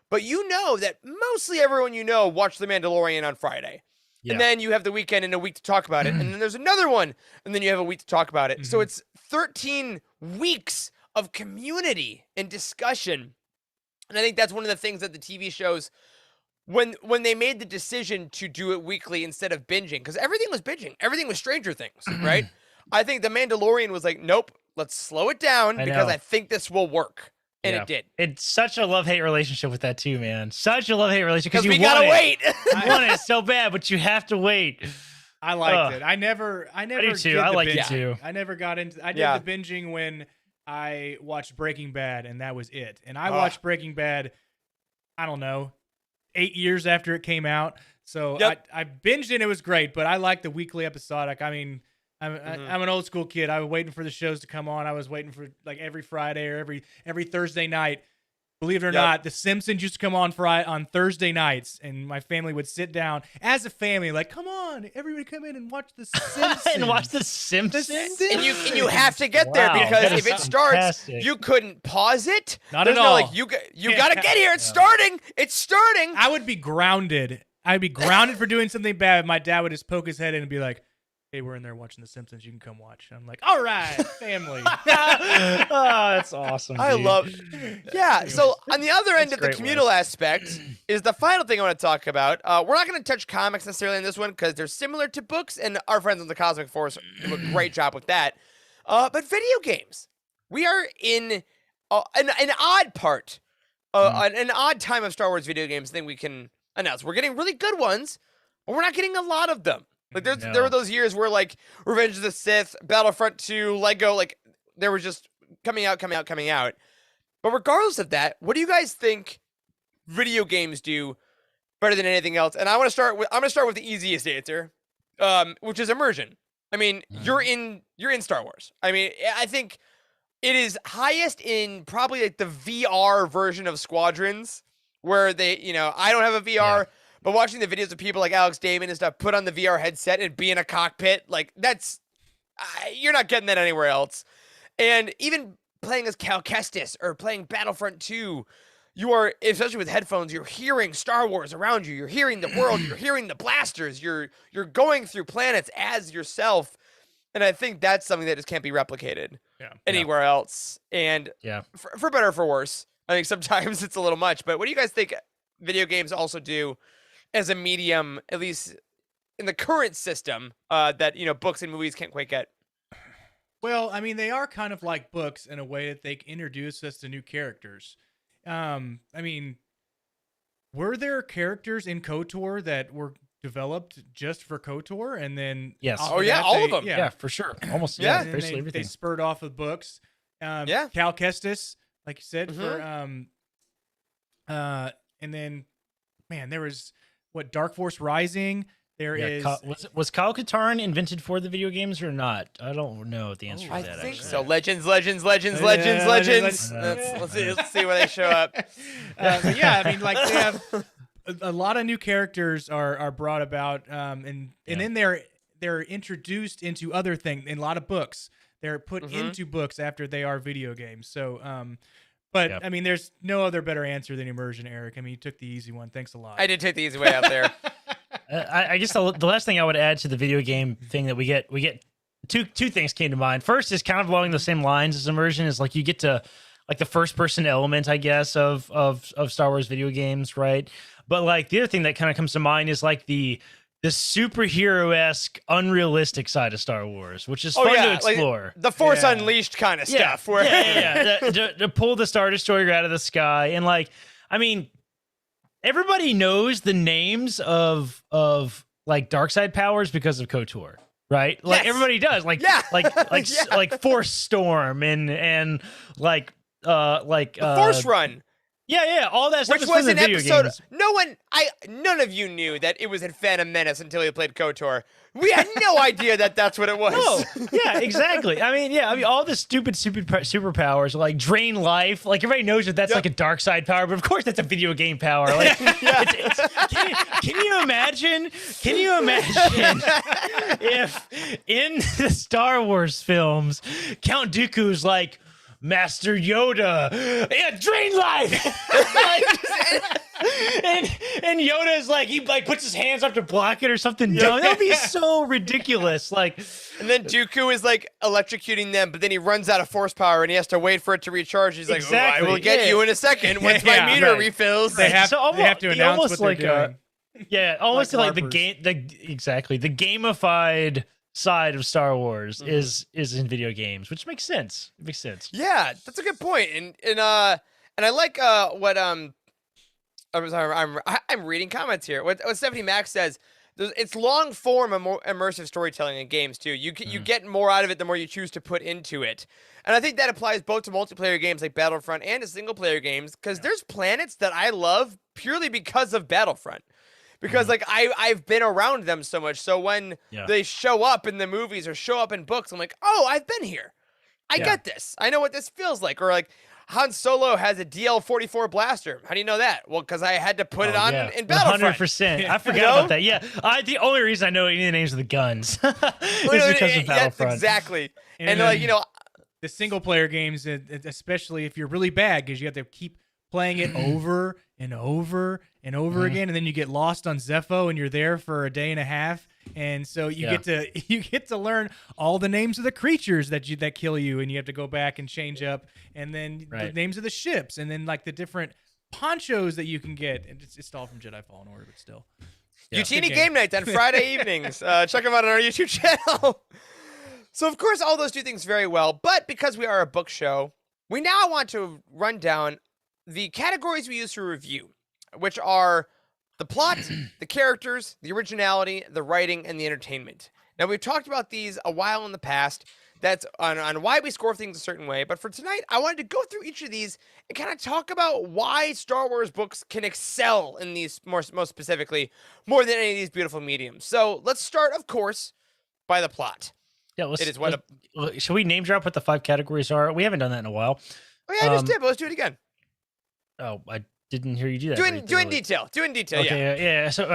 But you know that mostly everyone you know watched The Mandalorian on Friday. Yeah. And then you have the weekend and a week to talk about it. And then there's another one. And then you have a week to talk about it. So it's 13 weeks of community and discussion. And I think that's one of the things that the TV shows, when they made the decision to do it weekly instead of binging, because everything was binging. Everything was Stranger Things, right? I think The Mandalorian was like, nope, let's slow it down because know. I think this will work. And Yeah. it did. It's such a love-hate relationship with that too, man. Such a love-hate relationship Because you we gotta want wait. You want it so bad, but you have to wait. I liked Ugh. it. I never do too. did I the like it binging. too. I never got into. I did Yeah. the binging when I watched Breaking Bad, and that was it. And I watched Breaking Bad, I don't know, 8 years after it came out. So Yep. I binged it. And it was great, but I like the weekly episodic. I mean, I'm an old school kid. I was waiting for the shows to come on. I was waiting for like every Friday or every Thursday night. Believe it or not, The Simpsons used to come on Thursday nights, and my family would sit down as a family, like, come on, everybody come in and watch The Simpsons. And watch The Simpsons. And you have to get there Wow, because that if is it starts, fantastic. you couldn't pause it. Not There's at no all. like you got to get here. It's starting. It's starting. I would be grounded. I'd be grounded for doing something bad. My dad would just poke his head in and be like, hey, we're in there watching The Simpsons. You can come watch. I'm like, all right, family. Oh, that's awesome. I dude. love. Yeah. So on the other end of the great, communal aspect is the final thing I want to talk about. We're not going to touch comics necessarily in this one because they're similar to books, and our friends on the Cosmic Force do a great job with that. But video games, we are in an odd part, an odd time of Star Wars video games. Thing we can announce. We're getting really good ones, but we're not getting a lot of them. Like there were those years where like Revenge of the Sith, Battlefront 2, Lego, like they were just coming out. But regardless of that, what do you guys think video games do better than anything else? And I'm gonna start with the easiest answer, which is immersion. I mean, you're in Star Wars. I mean, I think it is highest in probably like the VR version of Squadrons, where they, I don't have a VR. Yeah. But watching the videos of people like Alex Damon and stuff put on the VR headset and be in a cockpit, like that's, you're not getting that anywhere else. And even playing as Cal Kestis or playing Battlefront 2, you are, especially with headphones, you're hearing Star Wars around you. You're hearing the world. You're hearing the blasters. You're going through planets as yourself. And I think that's something that just can't be replicated anywhere else. And for better or for worse, I think sometimes it's a little much. But what do you guys think video games also do as a medium, at least in the current system, that books and movies can't quite get? Well, I mean, they are kind of like books in a way that they introduce us to new characters. I mean, were there characters in KOTOR that were developed just for KOTOR, and then yes, all of them, yeah, for sure, almost basically everything. They spurred off of books. Cal Kestis, like you said, for and then, man, there was. What, Dark Force Rising? There is. Was Kyle Katarn invented for the video games or not? I don't know the answer to that. I think actually. so. Legends. Let's see where they show up. But yeah, I mean, like they have a lot of new characters are brought about, and then they're introduced into other things in a lot of books. They're put into books after they are video games. So, but I mean, there's no other better answer than immersion, Eric. I mean, you took the easy one. Thanks a lot. I did take the easy way out there. I guess the last thing I would add to the video game thing that we get two things came to mind. First is kind of along the same lines as immersion, is like you get to like the first person element, I guess, of Star Wars video games, right? But like the other thing that kind of comes to mind is like the superhero-esque, unrealistic side of Star Wars, which is fun to explore. Like the Force Unleashed kind of stuff. Where to pull the Star Destroyer out of the sky. And like, I mean, everybody knows the names of like dark side powers because of KOTOR, right? Like everybody does. Like like Force Storm and like Force Run. Yeah, all that stuff Which is was from an the video episode. games. None of you knew that it was in Phantom Menace until you played KOTOR. We had no idea that that's what it was. No, yeah, exactly. I mean, all the stupid superpowers like drain life. Like everybody knows that that's like a dark side power, but of course that's a video game power. Like, can you imagine? Can you imagine if in the Star Wars films, Count Dooku's like, Master Yoda, drain life. and Yoda is like, he like puts his hands up to block it or something dumb. That would be so ridiculous. Like, and then Dooku is like electrocuting them, but then he runs out of force power and he has to wait for it to recharge. He's like, I will get you in a second once my meter refills. They have to announce what they're doing. Almost like the LARPers. game, the gamified side of Star Wars is in video games, which makes sense. It makes sense. Yeah, that's a good point. And I like what I'm reading comments here. What Stephanie Max says. It's long form immersive storytelling in games too. You get more out of it the more you choose to put into it, and I think that applies both to multiplayer games like Battlefront and to single player games. Because there's planets that I love purely because of Battlefront. Because like I've been around them so much, so when they show up in the movies or show up in books, I'm like, oh, I've been here. I get this. I know what this feels like. Or like Han Solo has a DL-44 blaster. How do you know that? Well, because I had to put it on in Battlefront. 100%. I forgot about that. Yeah, the only reason I know any of the names of the guns is because of Battlefront. Exactly. And then, like the single player games, especially if you're really bad, because you have to keep playing it over and over and over again, and then you get lost on Zepho and you're there for a day and a half, and so you get to learn all the names of the creatures that kill you, and you have to go back and change up, and then the names of the ships, and then like the different ponchos that you can get, and it's all from Jedi Fallen Order, but still. Youtini game nights on Friday evenings. Check them out on our YouTube channel. So of course all those do things very well, but because we are a book show, we now want to run down the categories we use for review, which are the plot, the characters, the originality, the writing, and the entertainment. Now, we've talked about these a while in the past. That's on why we score things a certain way. But for tonight, I wanted to go through each of these and kind of talk about why Star Wars books can excel in these most specifically more than any of these beautiful mediums. So let's start, of course, by the plot. Yeah, it is should we name drop what the 5 categories are? We haven't done that in a while. Oh yeah, I just did, but let's do it again. Oh, I didn't hear you do that. Do in detail. Okay, yeah. So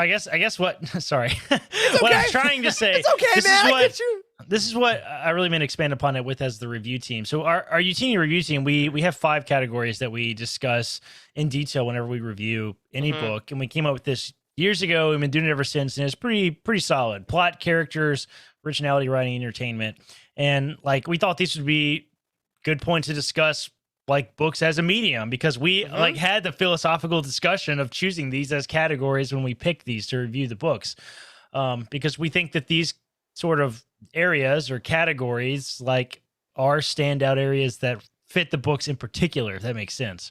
I guess what? Sorry. It's what okay. I'm trying to say. It's okay, man. I get you. This is what I really meant to expand upon it with as the review team. So our Youtini review team, we have 5 categories that we discuss in detail whenever we review any book, and we came up with this years ago. We've been doing it ever since, and it's pretty solid. Plot, characters, originality, writing, entertainment, and like we thought these would be good points to discuss. Like books as a medium, because we like had the philosophical discussion of choosing these as categories when we picked these to review the books, because we think that these sort of areas or categories like are standout areas that fit the books in particular, if that makes sense.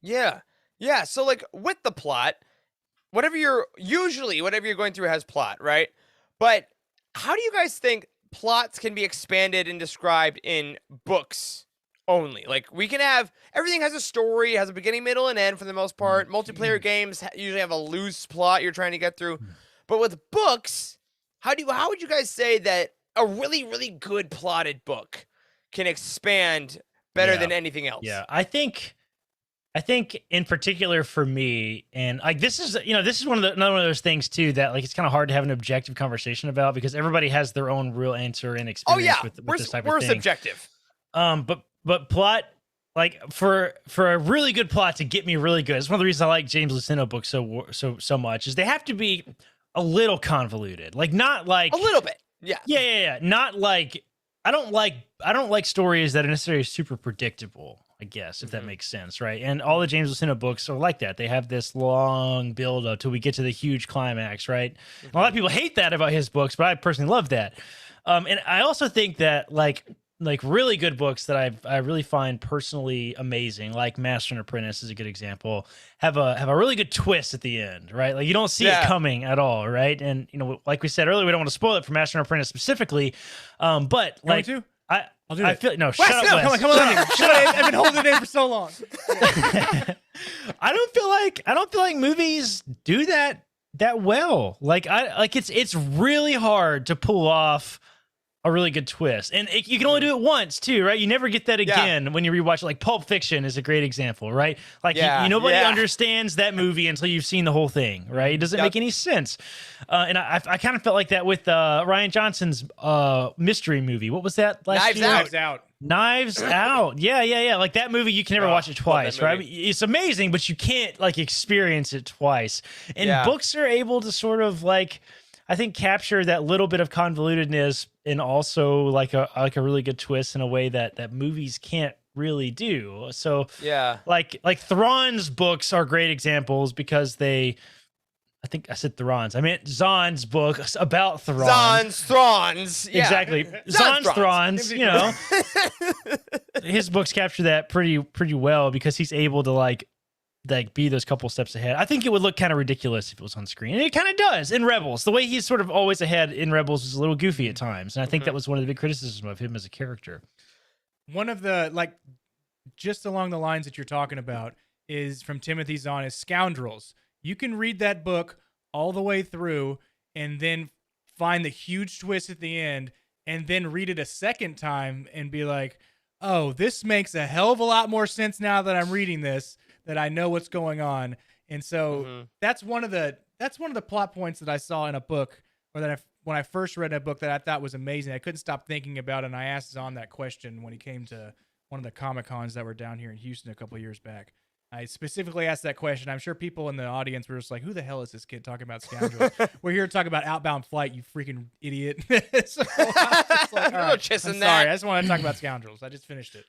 Yeah. So like with the plot, whatever you're going through has plot, right? But how do you guys think plots can be expanded and described in books only? Like we can have everything has a story, has a beginning, middle, and end for the most part. Multiplayer games usually have a loose plot you're trying to get through. But with books, how would you guys say that a really, really good plotted book can expand better than anything else? Yeah, I think in particular for me, and like this is another one of those things too that like it's kind of hard to have an objective conversation about because everybody has their own real answer and experience with this type of thing. We're subjective. But plot, like for a really good plot to get me really good, it's one of the reasons I like James Luceno books so much is they have to be a little convoluted, like not like a little bit, yeah, not like I don't like stories that are necessarily super predictable, I guess, if that makes sense, right? And all the James Luceno books are like that. They have this long build up till we get to the huge climax, right? A lot of people hate that about his books, but I personally love that. And I also think that like really good books that I really find personally amazing, like Master and Apprentice is a good example, have a really good twist at the end, right? Like you don't see it coming at all, right? And like we said earlier, we don't want to spoil it for Master and Apprentice specifically, but like I'll do I it. feel no. Wes, Shut up, no, Wes. Come on. I've been holding it in for so long. I don't feel like movies do that well. Like it's really hard to pull off a really good twist, and you can only do it once too, right? You never get that again when you rewatch it. Like Pulp Fiction is a great example, right? Like nobody understands that movie until you've seen the whole thing, right? It doesn't make any sense. And I kind of felt like that with Rian Johnson's mystery movie. What was that last year? Knives Out. Knives Out. Yeah. Like that movie, you can never watch it twice, right? It's amazing, but you can't like experience it twice. And books are able to sort of like, I think, capture that little bit of convolutedness and also like a really good twist in a way that movies can't really do. So like Thrawn's books are great examples because I think I said Thrawn's. I meant Zahn's book about Thrawn. Thrawn's. Yeah. Exactly. Zahn's Thrawn's, you know. His books capture that pretty well because he's able to like be those couple steps ahead. I think it would look kind of ridiculous if it was on screen. And it kind of does in Rebels. The way he's sort of always ahead in Rebels is a little goofy at times. And I think that was one of the big criticisms of him as a character. One of the, like, just along the lines that you're talking about is from Timothy Zahn is Scoundrels. You can read that book all the way through and then find the huge twist at the end and then read it a second time and be like, oh, this makes a hell of a lot more sense now that I'm reading this, that I know what's going on. And so that's one of the plot points that I saw in a book, or that when I first read a book that I thought was amazing. I couldn't stop thinking about it, and I asked Zahn that question when he came to one of the Comic-Cons that were down here in Houston a couple of years back. I specifically asked that question. I'm sure people in the audience were just like, who the hell is this kid talking about Scoundrels? We're here to talk about Outbound Flight, you freaking idiot. So I was like, all right, I'm sorry. I just want to talk about Scoundrels. I just finished it.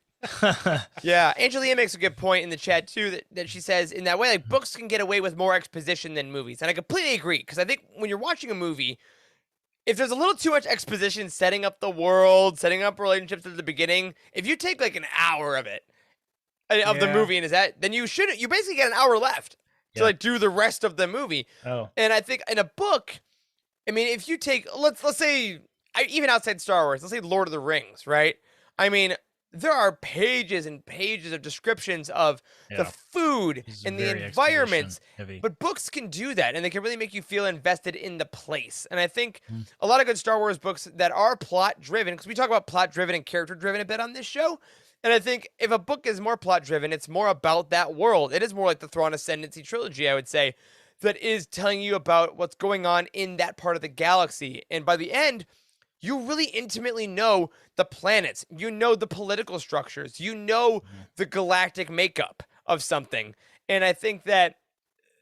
Yeah, Angelia makes a good point in the chat too, that she says in that way, like, books can get away with more exposition than movies, and I completely agree, because I think when you're watching a movie, if there's a little too much exposition setting up the world, setting up relationships at the beginning, if you take like an hour of it of the movie and then you basically get an hour left to like do the rest of the movie. And I think in a book, I mean, if you take let's say even outside Star Wars, let's say Lord of the Rings, right? I mean, there are pages and pages of descriptions of the food and the environments, but books can do that, and they can really make you feel invested in the place. And I think a lot of good Star Wars books that are plot driven, because we talk about plot driven and character driven a bit on this show, and I think if a book is more plot driven, it's more about that world. It is more like the Thrawn Ascendancy trilogy, I would say, that is telling you about what's going on in that part of the galaxy. And by the end, you really intimately know the planets. You know the political structures. You know the galactic makeup of something. And I think that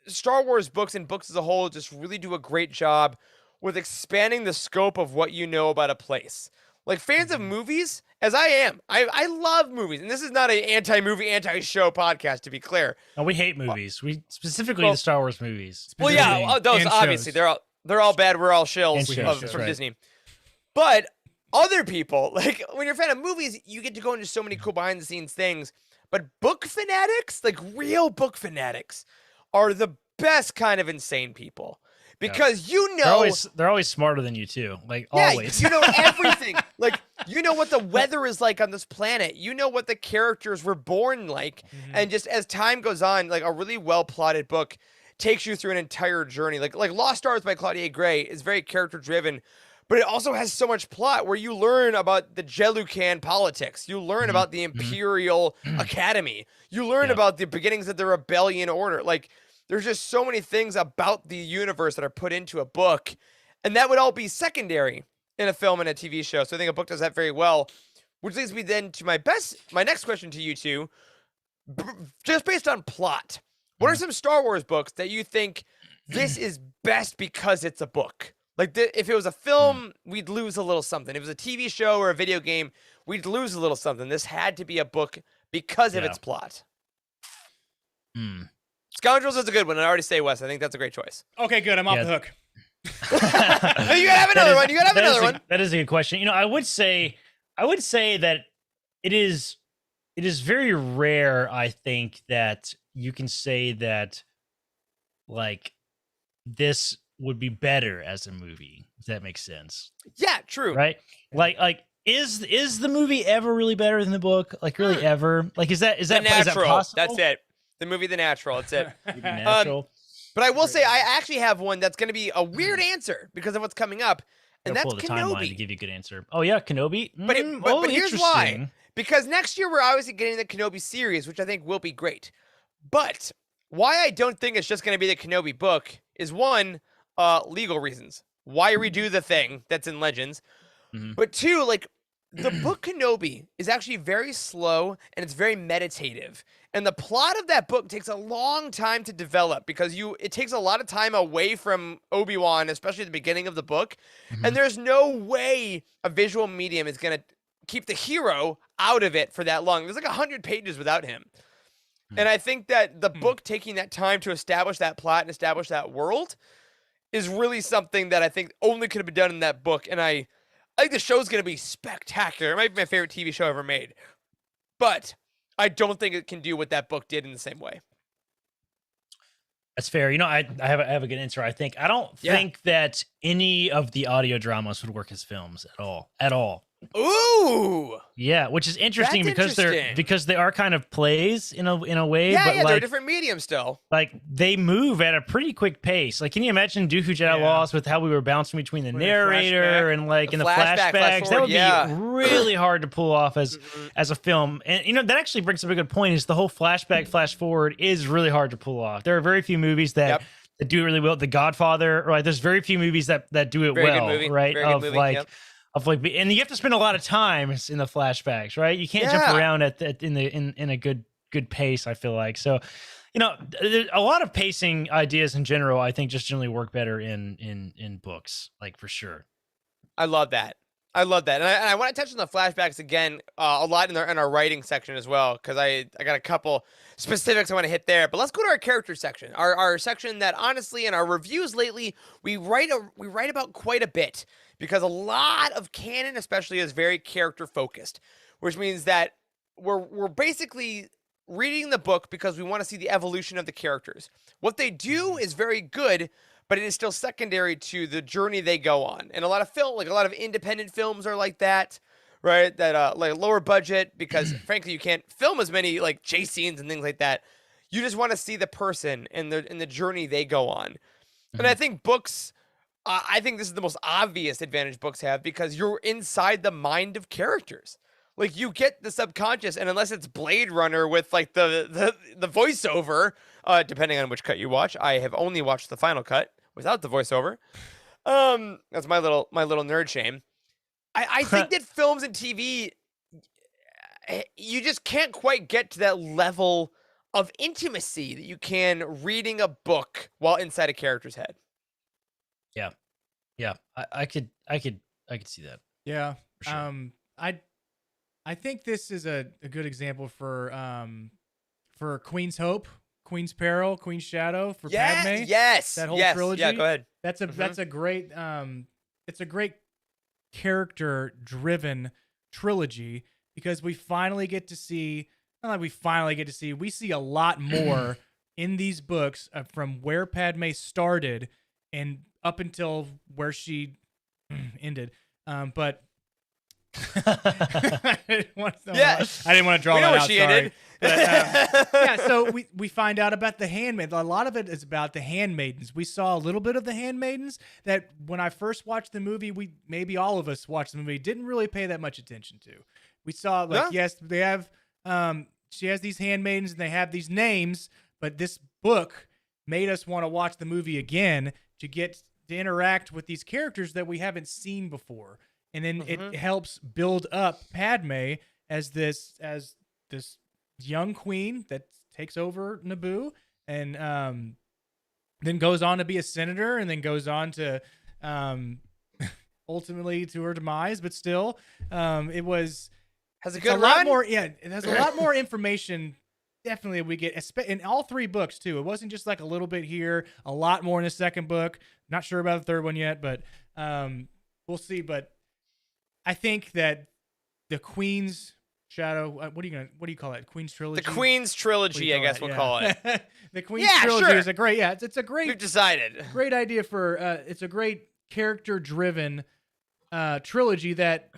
Star Wars books and books as a whole just really do a great job with expanding the scope of what you know about a place. Like fans of movies, as I am, I love movies. And this is not an anti-movie, anti-show podcast, to be clear. No, we hate movies. We specifically the Star Wars movies. Well, yeah, those obviously, they're all bad. We're all shills from Disney. But other people, like when you're a fan of movies, you get to go into so many cool behind the scenes things. But book fanatics, like real book fanatics, are the best kind of insane people. Because you know they're always smarter than you too. Like always. You know everything. Like you know what the weather is like on this planet. You know what the characters were born like. And just as time goes on, like a really well plotted book takes you through an entire journey. Like Lost Stars by Claudia Gray is very character driven. But it also has so much plot where you learn about the Jelucan politics. You learn about the Imperial Academy. You learn about the beginnings of the Rebellion Order. Like, there's just so many things about the universe that are put into a book. And that would all be secondary in a film and a TV show. So I think a book does that very well. Which leads me then to my next question to you two. Just based on plot, what are some Star Wars books that you think this is best because it's a book? Like, if it was a film, we'd lose a little something. If it was a TV show or a video game, we'd lose a little something. This had to be a book because of its plot. Scoundrels is a good one. I already say, Wes. I think that's a great choice. Okay, good. I'm off the hook. You gotta have another one. You gotta have another one. That is a good question. You know, I would say that it is very rare, I think, that you can say that, like, this would be better as a movie, if that makes sense. Yeah, true. Right? Like Is the movie ever really better than the book? Like really ever? Like is that Natural. possible? That's it. The movie The Natural. That's it. Natural. But I will say, I actually have one that's going to be a weird answer because of what's coming up, and that's Pull the timeline to Kenobi. give you a good answer. Oh yeah, Kenobi. But here's why. Interesting. Because next year we're obviously getting the Kenobi series, which I think will be great. But why I don't think it's just going to be the Kenobi book is one, legal reasons. Why redo the thing that's in Legends? But two, like the book Kenobi is actually very slow and it's very meditative. And the plot of that book takes a long time to develop because it takes a lot of time away from Obi-Wan, especially at the beginning of the book. And there's no way a visual medium is going to keep the hero out of it for that long. There's like 100 pages without him. And I think that the book taking that time to establish that plot and establish that world is really something that I think only could have been done in that book. And I think the show's going to be spectacular. It might be my favorite TV show ever made. But I don't think it can do what that book did in the same way. That's fair. You know, I have a good answer. I don't think that any of the audio dramas would work as films at all. At all. Ooh. Yeah, which is interesting That's because they are kind of plays in a way. Yeah, but they're like, a different medium still. Like they move at a pretty quick pace. Like, can you imagine Dooku Jedi Lost with how we were bouncing between the narrator and like in the flashbacks? That would be really hard to pull off as a film. And you know that actually brings up a good point. Is the whole flashback flash forward is really hard to pull off. There are very few movies that do it really well. The Godfather, right? There's very few movies that do it well, right? Very good movie, And you have to spend a lot of time in the flashbacks, right? You can't jump around in a good pace. I feel like so. You know, a lot of pacing ideas in general, I think, just generally work better in books, like for sure. I love that. And I want to touch on the flashbacks again a lot in our writing section as well, because I got a couple specifics I want to hit there. But let's go to our character section, our section that honestly in our reviews lately we write about quite a bit, because a lot of canon especially is very character focused, which means that we're basically reading the book because we want to see the evolution of the characters. What they do is very good, but it is still secondary to the journey they go on. And a lot of independent films are like that, right? That like lower budget, because frankly you can't film as many like chase scenes and things like that. You just want to see the person and the journey they go on. And I think books, I think this is the most obvious advantage books have, because you're inside the mind of characters. Like you get the subconscious, and unless it's Blade Runner with like the voiceover, depending on which cut you watch, I have only watched the final cut without the voiceover. That's my little nerd shame. I think that films and TV, you just can't quite get to that level of intimacy that you can reading a book while inside a character's head. Yeah, I could see that. Yeah. For sure. I think this is a good example for Queen's Hope, Queen's Peril, Queen's Shadow for Padme. Yes. That whole trilogy. Yeah, go ahead. That's a great it's a great character driven trilogy, because we finally get to see, we see a lot more in these books from where Padme started and up until where she ended. But I didn't want to draw that out. Sorry. But, so we find out about the Handmaidens. A lot of it is about the Handmaidens. We saw a little bit of the Handmaidens that when I first watched the movie, maybe all of us watched the movie, didn't really pay that much attention to. We saw yes, they have she has these handmaidens and they have these names, but this book made us want to watch the movie again to get to interact with these characters that we haven't seen before. And then it helps build up Padme as this young queen that takes over Naboo, and then goes on to be a senator, and then goes on to ultimately to her demise. But still, it has a lot more. Yeah, it has a lot more information. Definitely, we get in all three books too. It wasn't just like a little bit here, a lot more in the second book. Not sure about the third one yet, but we'll see. But I think that the Queen's Shadow. What do you call it? Queen's Trilogy. The Queen's Trilogy, I guess we'll call it. The Queen's Trilogy is a great. Yeah, it's a great. We've decided. Great idea for. It's a great character-driven trilogy that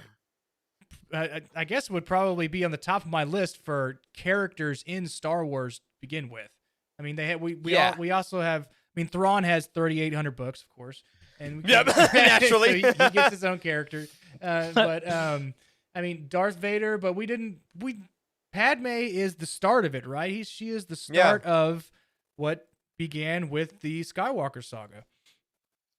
I guess would probably be on the top of my list for characters in Star Wars to begin with. I mean, they have, we also have. I mean, Thrawn has 3,800 books, of course, and naturally so he gets his own character. But I mean, Darth Vader. But Padme is the start of it, right? She is the start of what began with the Skywalker saga.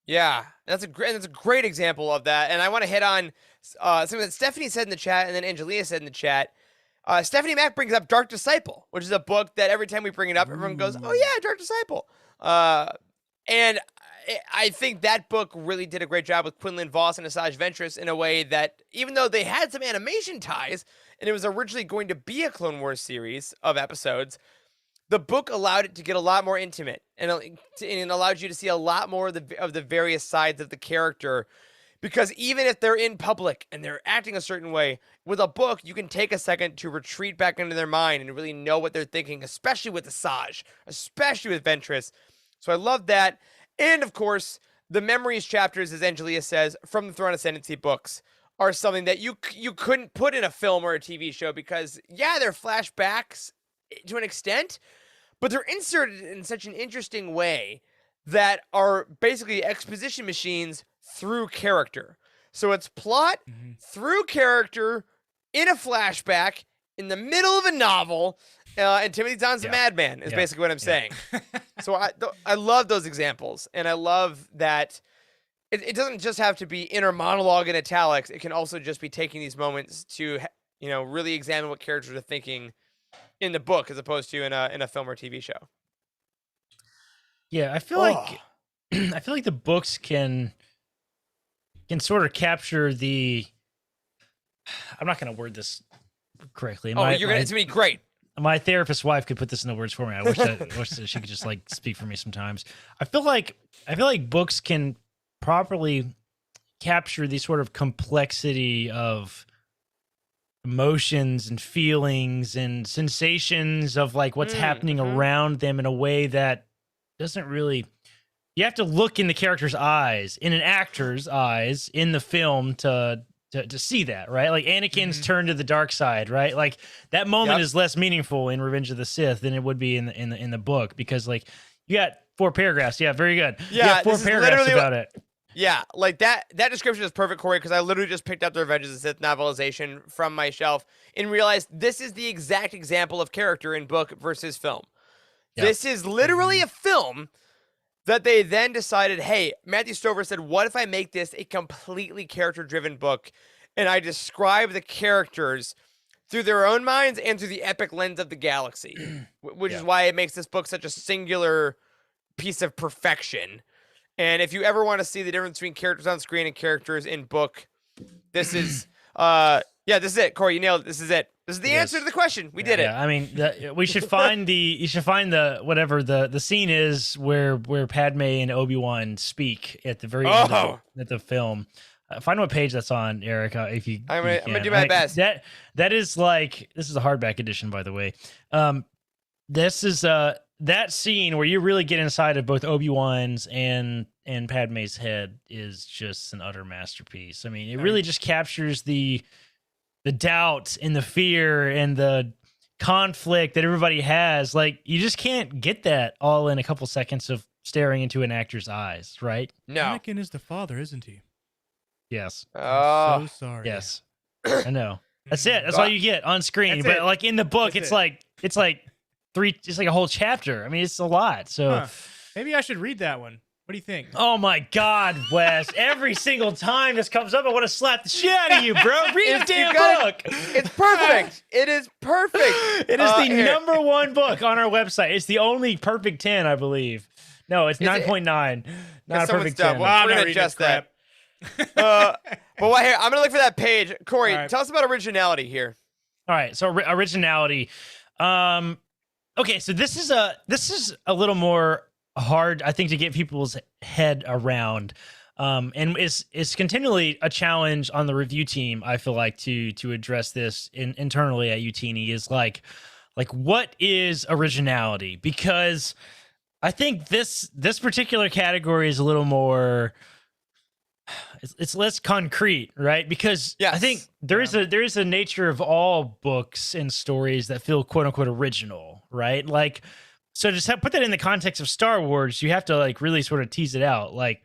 Yeah, that's a great example of that. And I want to hit on something that Stephanie said in the chat, and then Angelia said in the chat. Stephanie Mack brings up Dark Disciple, which is a book that every time we bring it up, everyone goes, "Oh yeah, Dark Disciple." And I think that book really did a great job with Quinlan Vos and Asajj Ventress in a way that, even though they had some animation ties, and it was originally going to be a Clone Wars series of episodes, the book allowed it to get a lot more intimate, and it allowed you to see a lot more of the various sides of the character. Because even if they're in public and they're acting a certain way, with a book, you can take a second to retreat back into their mind and really know what they're thinking, especially with Asajj, especially with Ventress. So I love that. And of course, the memories chapters, as Angelia says, from the Throne Ascendancy books are something that you couldn't put in a film or a TV show because, yeah, they're flashbacks to an extent, but they're inserted in such an interesting way that are basically exposition machines through character. So it's plot through character in a flashback in the middle of a novel, and Timothy Zahn's a madman is basically what I'm saying. So I love those examples, and I love that it doesn't just have to be inner monologue in italics. It can also just be taking these moments to really examine what characters are thinking in the book as opposed to in a film or TV show. Yeah, I feel like the books can sort of capture the. I'm not going to word this correctly. It's going to be great. My therapist wife could put this into words for me. I wish that she could just like speak for me sometimes. I feel like books can properly capture the sort of complexity of emotions and feelings and sensations of like what's happening around them in a way that doesn't really. You have to look in the character's eyes, in an actor's eyes, in the film to see that, right? Like Anakin's turn to the dark side, right? Like that moment is less meaningful in Revenge of the Sith than it would be in the book because like you got 4 paragraphs. Yeah, very good. Yeah, you got 4 paragraphs about it. Yeah, like that description is perfect, Corey, because I literally just picked up the Revenge of the Sith novelization from my shelf and realized this is the exact example of character in book versus film. Yep. This is literally a film that they then decided, hey, Matthew Stover said, what if I make this a completely character-driven book and I describe the characters through their own minds and through the epic lens of the galaxy, which is why it makes this book such a singular piece of perfection. And if you ever want to see the difference between characters on screen and characters in book, this is, this is it. Corey, you nailed it. This is it. This is the answer to the question. We did it. I mean, we should find whatever the scene is where Padme and Obi-Wan speak at the very end of the film. Find what page that's on, Eric. If you, I'm gonna do my best. That is like, this is a hardback edition, by the way. This is that scene where you really get inside of both Obi-Wan's and Padme's head is just an utter masterpiece. I mean, it really just captures the doubt and the fear and the conflict that everybody has. Like, you just can't get that all in a couple seconds of staring into an actor's eyes, right? No. Anakin is the father, isn't he? Yes. I'm so sorry. Yes. I know. That's it. That's all you get on screen. But like in the book, it's like a whole chapter. I mean, it's a lot. So maybe I should read that one. What do you think? Oh my God, Wes. Every single time this comes up, I want to slap the shit out of you, bro. Read the damn book. It's perfect. It is perfect. It is the number 1 book on our website. It's the only perfect 10, I believe. No, it's 9.9. Not a perfect 10. Well, we're going to adjust that. But here, I'm going to look for that page. Corey, tell us about originality here. All right. So originality. Okay. So this is a little more hard, I think, to get people's head around. And it's continually a challenge on the review team, I feel like, to address this internally at Youtini is like what is originality? Because I think this particular category is a little more it's less concrete, right? Because I think there is a nature of all books and stories that feel quote unquote original, right? Like, so just put that in the context of Star Wars, you have to like really sort of tease it out. Like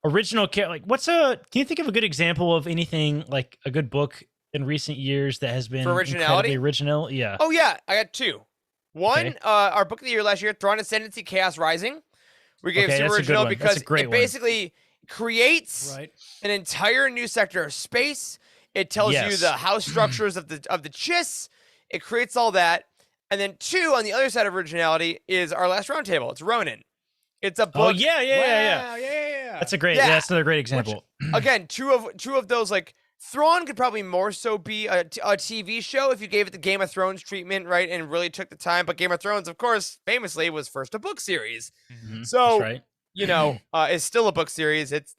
original, like can you think of a good example of anything like a good book in recent years that has been For originality? incredibly original? Yeah. Oh yeah, I got two. One, our book of the year last year, Thrawn Ascendancy, Chaos Rising. We gave Okay, super that's a good original one. That's because a great it one. basically creates an entire new sector of space. It tells you Yes. the house structures of the Chiss. It creates all that. And then two, on the other side of originality, is our last roundtable. It's Ronin. It's a book. Oh yeah. Yeah. That's a great. Yeah. Yeah, that's another great example. Again, two of those, like Thrawn could probably more so be a TV show if you gave it the Game of Thrones treatment, right, and really took the time. But Game of Thrones, of course, famously was first a book series. Mhm, So, that's right. you know, it's still a book series. It's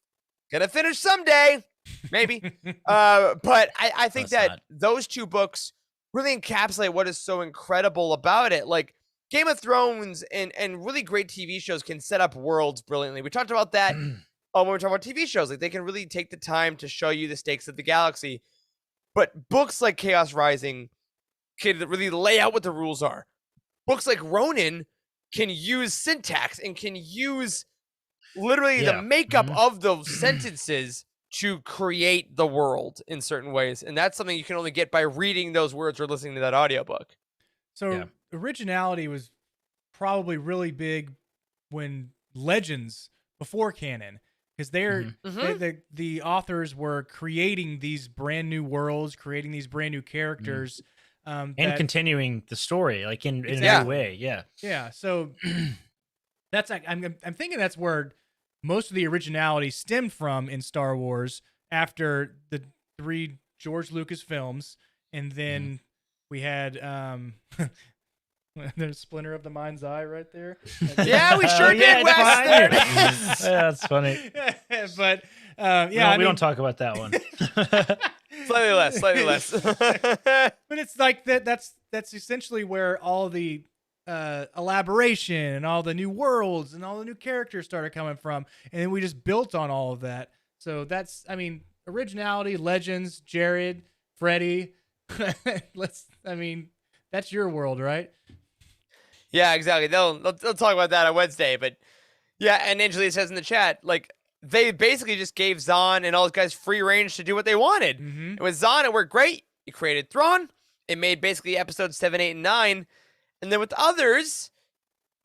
gonna finish someday, maybe. But I think No, it's that those two books really encapsulate what is so incredible about it. Like Game of Thrones and really great TV shows can set up worlds brilliantly. We talked about that when we talk about TV shows. Like they can really take the time to show you the stakes of the galaxy. But books like Chaos Rising can really lay out what the rules are. Books like Ronin can use syntax and can use literally the makeup of those sentences to create the world in certain ways. And that's something you can only get by reading those words or listening to that audiobook. So originality was probably really big when Legends before canon, because the authors were creating these brand new worlds, creating these brand new characters, and continuing the story like in a new way. Yeah. So that's like I'm thinking that's where most of the originality stemmed from in Star Wars after the 3 George Lucas films, and then we had there's Splinter of the Mind's Eye right there. Yeah, we sure did, Wes. Yeah, that's funny. But we don't talk about that one. Slightly less. But it's like that's essentially where all the elaboration and all the new worlds and all the new characters started coming from, and then we just built on all of that. So that's, I mean, originality, Legends, Jared, Freddie. That's your world, right? Yeah, exactly. They'll talk about that on Wednesday. But yeah, and Angelia says in the chat, like, they basically just gave Zahn and all those guys free range to do what they wanted. And with Zahn, it worked great. You created Thrawn. It made basically episodes 7, 8, and 9. And then with others,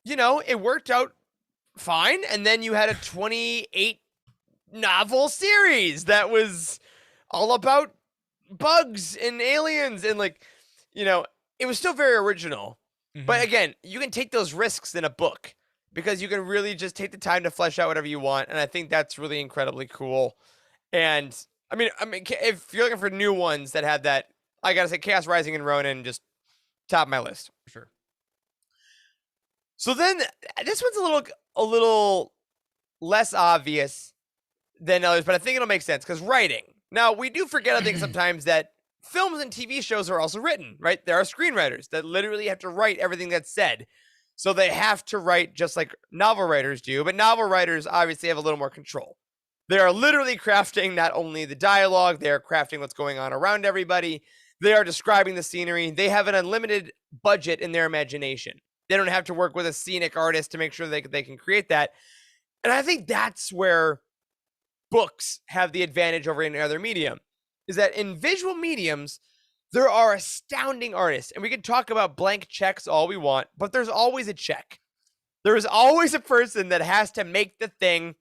you know, it worked out fine. And then you had a 28 novel series that was all about bugs and aliens. And like, you know, it was still very original. But again, you can take those risks in a book because you can really just take the time to flesh out whatever you want. And I think that's really incredibly cool. And I mean, if you're looking for new ones that have that, I got to say Chaos Rising and Ronin, just top of my list. For sure. So then this one's a little less obvious than others, but I think it'll make sense because writing. Now, we do forget, I think, sometimes that films and TV shows are also written, right? There are screenwriters that literally have to write everything that's said. So they have to write just like novel writers do, but novel writers obviously have a little more control. They are literally crafting not only the dialogue, they are crafting what's going on around everybody. They are describing the scenery. They have an unlimited budget in their imagination. They don't have to work with a scenic artist to make sure they can create that. And I think that's where books have the advantage over any other medium, is that in visual mediums, there are astounding artists. And we can talk about blank checks all we want, but there's always a check. There is always a person that has to make the thing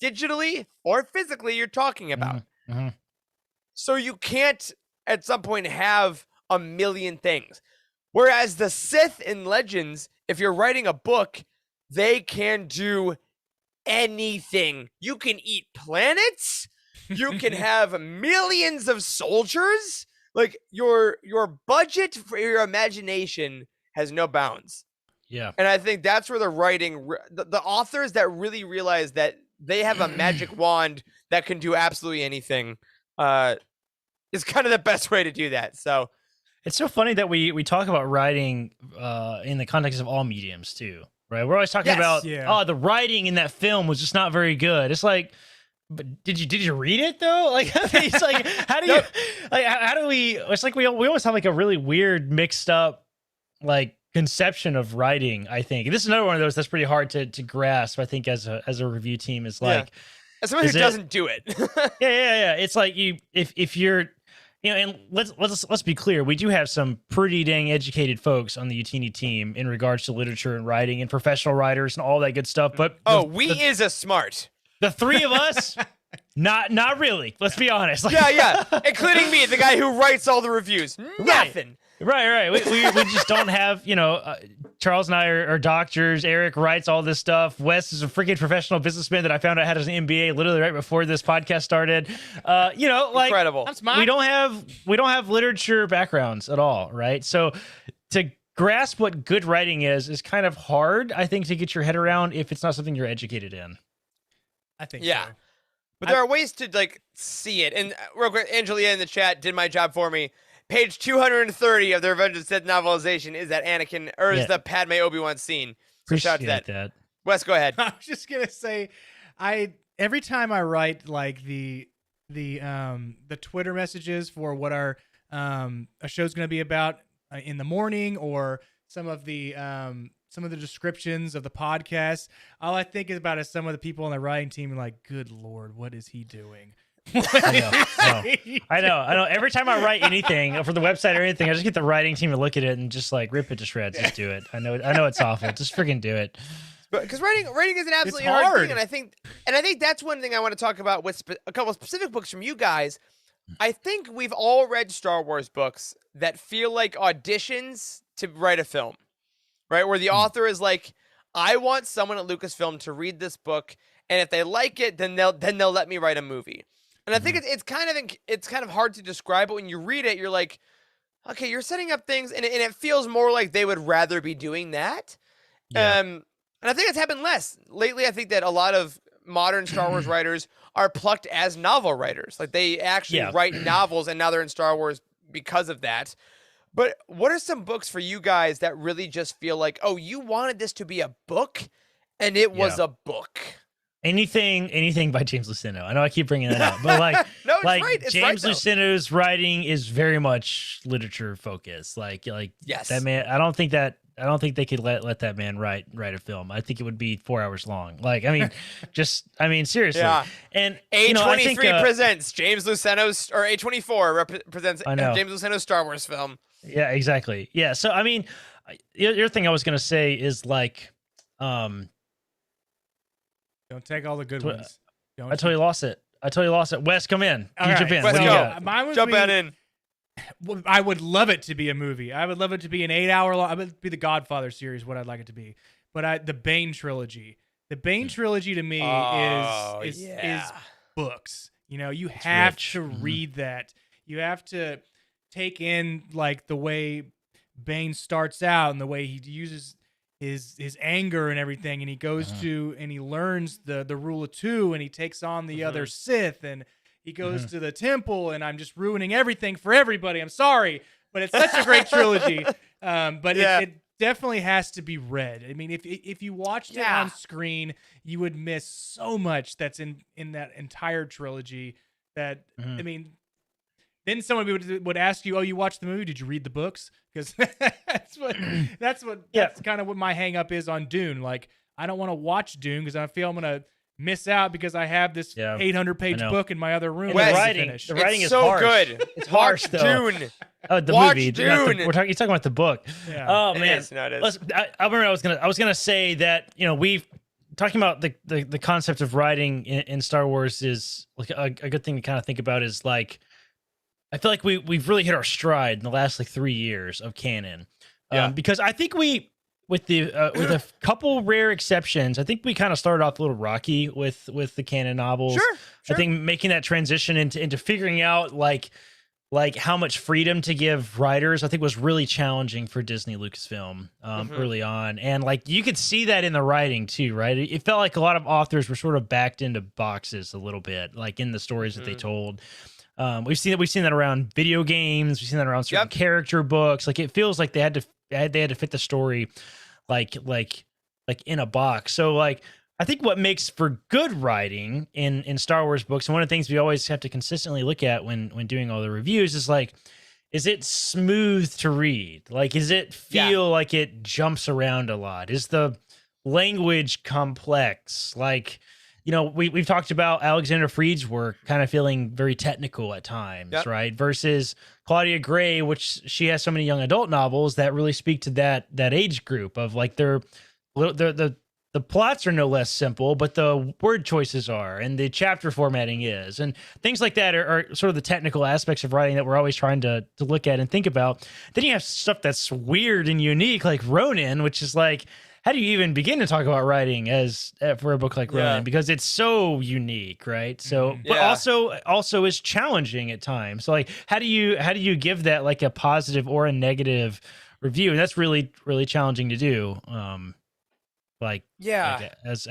digitally or physically you're talking about. So you can't at some point have a million things. Whereas the Sith in Legends, if you're writing a book, they can do anything. You can eat planets. You can have millions of soldiers. Like your budget for your imagination has no bounds. Yeah. And I think that's where the writing, the authors that really realize that they have a magic wand that can do absolutely anything, is kind of the best way to do that. So it's so funny that we talk about writing in the context of all mediums too, right? We're always talking about, oh, the writing in that film was just not very good. It's like, But did you read it though? Like, it's like, how do you, like, how do we? It's like we always have like a really weird, mixed up, like conception of writing. I think this is another one of those that's pretty hard to grasp. I think as a review team is like, as someone who doesn't do it. yeah. It's like if you're, and let's be clear, we do have some pretty dang educated folks on the Youtini team in regards to literature and writing and professional writers and all that good stuff. But is a smart. The three of us, not really. Let's be honest. Like, yeah, including me, the guy who writes all the reviews. Nothing. Right. We just don't have, Charles and I are doctors. Eric writes all this stuff. Wes is a freaking professional businessman that I found out had an MBA literally right before this podcast started. Like incredible. I'm smart. we don't have literature backgrounds at all, right? So to grasp what good writing is kind of hard, I think, to get your head around if it's not something you're educated in. I think Yeah. so. But there are ways to like see it. And real quick, Angelia in the chat did my job for me. Page 230 of the Revenge of the Sith novelization is that Anakin is the Padme Obi-Wan scene. So shout out to that. Wes, go ahead. I was just gonna say, every time I write like the Twitter messages for what our a show's gonna be about in the morning, or some of the descriptions of the podcast, all I think about is some of the people on the writing team are like, good Lord, what is he doing? I know. Every time I write anything for the website or anything, I just get the writing team to look at it and just like rip it to shreds. Just do it. I know it's awful. Just freaking do it. Because writing is an absolutely hard thing, and I think that's one thing I want to talk about with a couple of specific books from you guys. I think we've all read Star Wars books that feel like auditions to write a film, right? Where the author is like, I want someone at Lucasfilm to read this book, and if they like it, then they'll let me write a movie. And I think it's kind of hard to describe, but when you read it, you're like, okay, you're setting up things, and it feels more like they would rather be doing that. Yeah. And I think it's happened less lately. I think that a lot of modern Star Wars writers are plucked as novel writers, like they actually write novels, and now they're in Star Wars because of that. But what are some books for you guys that really just feel like, oh, you wanted this to be a book, and it was a book? Anything by James Luceno. I know I keep bringing that up, but like, no, it's like right. It's James right, Luceno's writing is very much literature focused. Like yes, that man. I don't think they could let that man write a film. I think it would be 4 hours long. Like, seriously. Yeah. And A23 presents James Luceno's, or A24 presents James Luceno's Star Wars film. Yeah, exactly. Yeah. So the other thing I was gonna say is like, don't take all the good ones. I totally lost it. Wes, come in. All You right. jump in. Wes, What do you go. got? Mine would Jump be, on in. I would love it to be a movie. I would love it to be an 8-hour long. I would be the Godfather series. What I'd like it to be, but the Bane trilogy. The Bane trilogy to me is books. You have to read that. You have to take in like the way Bane starts out and the way he uses his anger and everything, and he goes to and he learns the rule of two, and he takes on the other Sith, and he goes to the temple, and I'm just ruining everything for everybody. I'm sorry, but it's such a great trilogy. But it definitely has to be read. I mean, if you watched it on screen, you would miss so much that's in that entire trilogy. That I mean, then someone would ask you, "Oh, you watched the movie? Did you read the books?" Because that's kind of what my hang up is on Dune. Like, I don't want to watch Dune because I feel I'm gonna miss out because I have this 800-page book in my other room. The writing is so harsh. good. It's harsh though. Dune. The Watch movie. Dune. You're talking about the book. Yeah. Oh man. It is. I remember I was gonna say that we've talking about the concept of writing in Star Wars is like a good thing to kind of think about is like, I feel like we've really hit our stride in the last like 3 years of canon. Because I think with a couple rare exceptions, I think we kind of started off a little rocky with the canon novels. Sure. I think making that transition into figuring out like how much freedom to give writers, I think was really challenging for Disney Lucasfilm early on. And like you could see that in the writing too, right? It felt like a lot of authors were sort of backed into boxes a little bit, like in the stories that they told. We've seen that around video games. We've seen that around certain character books. Like it feels like they had to fit the story like in a box. So like I think what makes for good writing in Star Wars books, and one of the things we always have to consistently look at when doing all the reviews is like, is it smooth to read? Like, does it feel like it jumps around a lot? Is the language complex? Like, you know, we've talked about Alexander Freed's work kind of feeling very technical at times, right? Versus Claudia Gray, which she has so many young adult novels that really speak to that age group of like the plots are no less simple, but the word choices are, and the chapter formatting is, and things like that are sort of the technical aspects of writing that we're always trying to look at and think about. Then you have stuff that's weird and unique, like Ronin, which is like, how do you even begin to talk about writing as for a book like Ronin? Because it's so unique, right? So, but also is challenging at times. So, like, how do you give that like a positive or a negative review? And that's really, really challenging to do. Like as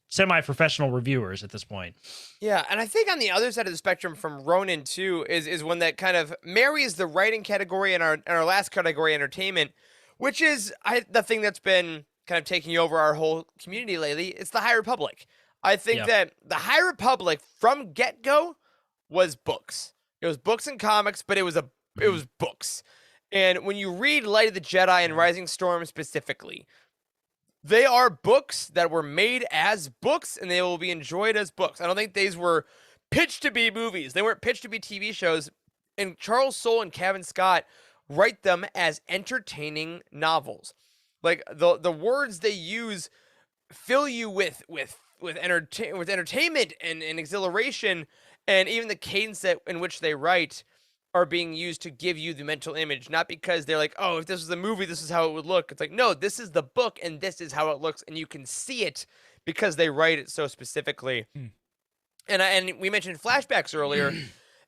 semi-professional reviewers at this point. Yeah, and I think on the other side of the spectrum from Ronin too is one that kind of marries the writing category and our last category, entertainment, which is the thing that's been kind of taking over our whole community lately. It's the High Republic. I think that the High Republic from get-go was books. It was books and comics, but it was books. And when you read Light of the Jedi and Rising Storm specifically, they are books that were made as books, and they will be enjoyed as books. I don't think these were pitched to be movies. They weren't pitched to be TV shows. And Charles Soule and Kevin Scott write them as entertaining novels. Like the words they use fill you with entertainment and exhilaration, and even the cadence in which they write are being used to give you the mental image, not because they're like, oh, if this was a movie, this is how it would look. It's like, no, this is the book and this is how it looks, and you can see it because they write it so specifically. And we mentioned flashbacks earlier,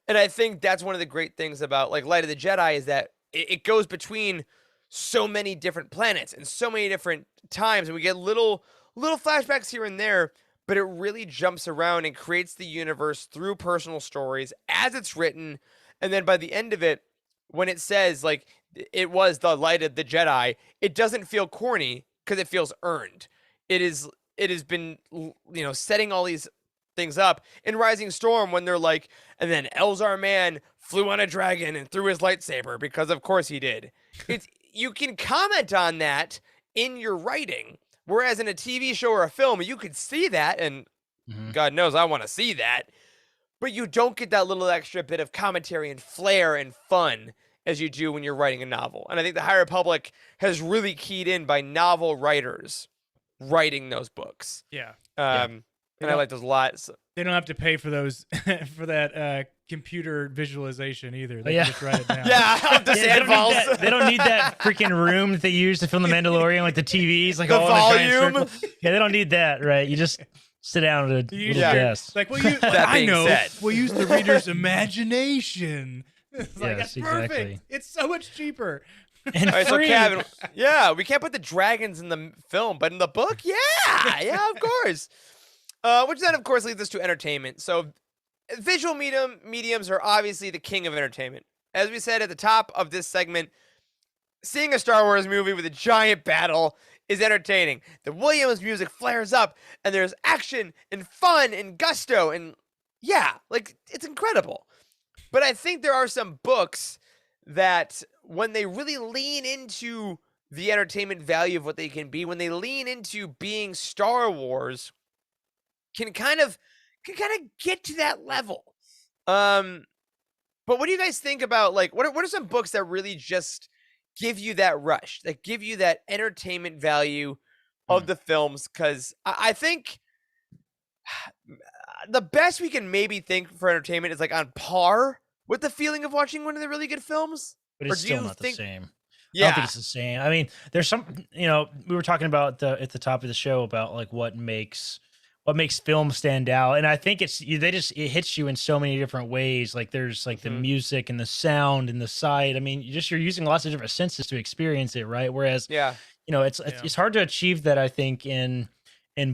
and I think that's one of the great things about like Light of the Jedi is that it goes between so many different planets and so many different times, and we get little flashbacks here and there, but it really jumps around and creates the universe through personal stories as it's written. And then by the end of it, when it says like it was the Light of the Jedi, it doesn't feel corny because it feels earned. It has been, setting all these things up in Rising Storm when they're like, and then Elzar Mann flew on a dragon and threw his lightsaber because of course he did. You can comment on that in your writing, whereas in a TV show or a film, you could see that, and God knows I want to see that. But you don't get that little extra bit of commentary and flair and fun as you do when you're writing a novel. And I think the High Republic has really keyed in by novel writers writing those books. And I like those a lot. So. They don't have to pay for those for that computer visualization either. They can just write it down. They don't need that freaking room that they use to film The Mandalorian, like the TVs, like the all volume. In a circle. Yeah, they don't need that, right? You just sit down at a little desk. Like, we'll use the reader's imagination. It's like, that's perfect. It's so much cheaper. And all right, free. so Kevin, we can't put the dragons in the film, but in the book, yeah, of course. Which then, of course, leads us to entertainment. So visual mediums are obviously the king of entertainment. As we said at the top of this segment, seeing a Star Wars movie with a giant battle is entertaining. The Williams music flares up, and there's action and fun and gusto, and it's incredible. But I think there are some books that when they really lean into the entertainment value of what they can be, when they lean into being Star Wars, can kind of get to that level. But what do you guys think about, like, what are some books that really just give you that rush, that give you that entertainment value of the films? Because I think the best we can maybe think for entertainment is like on par with the feeling of watching one of the really good films. But it's still not the same. Yeah. I don't think it's the same. I mean, there's some, we were talking about at the top of the show about like what makes film stand out, and I think it hits you in so many different ways. Like there's like the music and the sound and the sight. I mean, you're using lots of different senses to experience it, right? Whereas it's hard to achieve that, I think, in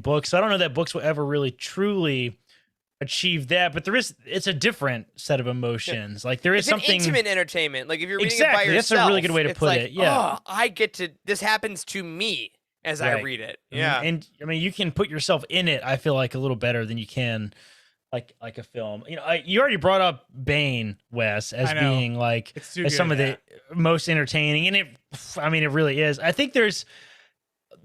books. I don't know that books will ever really truly achieve that, but it's a different set of emotions. Like there is something intimate entertainment. Like if you're reading it by yourself, that's a really good way to put like, it. Yeah, this happens to me as I Right. read it. Mhm. Yeah. And I mean, you can put yourself in it. I feel like a little better than you can like a film. You already brought up Bane, Wes, as I know. being like It's too as good, some of yeah. the most entertaining, and it really is. I think there's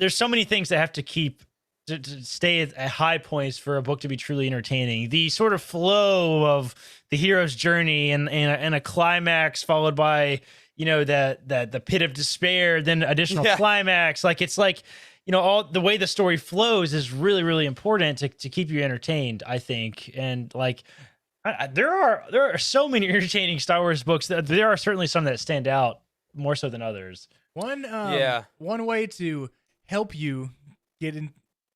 so many things that have to keep to stay at high points for a book to be truly entertaining. The sort of flow of the hero's journey and a climax followed by the pit of despair, then additional Yeah. climax. Like it's like all the way the story flows is really, really important to keep you entertained, I think. And like there are so many entertaining Star Wars books that there are certainly some that stand out more so than others. One Yeah. one way to help you get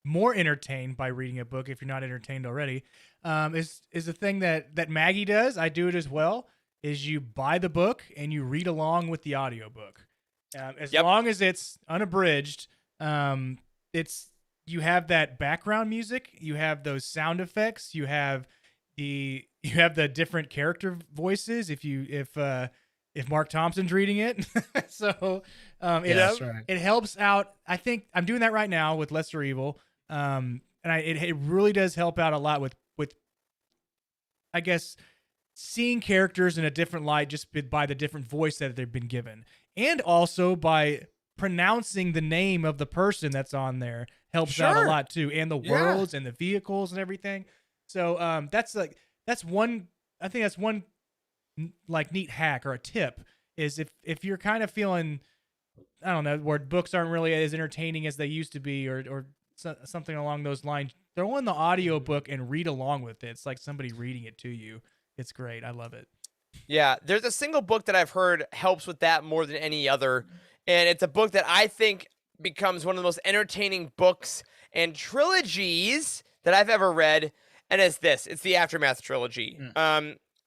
more entertained by reading a book, if you're not entertained already, is a thing that Maggie does. I do it as well. Is you buy the book and you read along with the audiobook. As Yep. long as it's unabridged, you have that background music, you have those sound effects, you have the different character voices if Mark Thompson's reading it. So That's right. it helps out. I think I'm doing that right now with Lesser Evil. And it really does help out a lot with I guess seeing characters in a different light just by the different voice that they've been given, and also by pronouncing the name of the person that's on there helps out a Sure. lot too, and the Yeah. worlds and the vehicles and everything. So that's one like neat hack or a tip is if you're kind of feeling, I don't know, where books aren't really as entertaining as they used to be or something along those lines, throw in the audio book and read along with it. It's like somebody reading it to you. It's great. I love it. Yeah, there's a single book that I've heard helps with that more than any other, and it's a book that I think becomes one of the most entertaining books and trilogies that I've ever read, and it's the Aftermath Trilogy.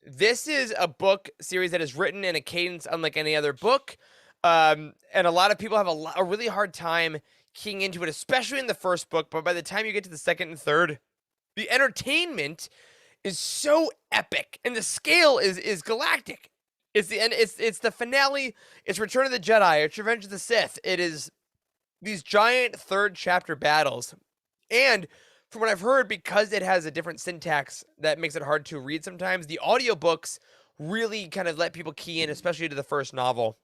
This is a book series that is written in a cadence unlike any other book, and a lot of people have a really hard time keying into it, especially in the first book, but by the time you get to the second and third, the entertainment is so epic and the scale is galactic. It's the end. It's the finale. It's Return of the Jedi. It's Revenge of the Sith. It is these giant third chapter battles, and from what I've heard, because it has a different syntax that makes it hard to read sometimes, the audiobooks really kind of let people key in, especially to the first novel.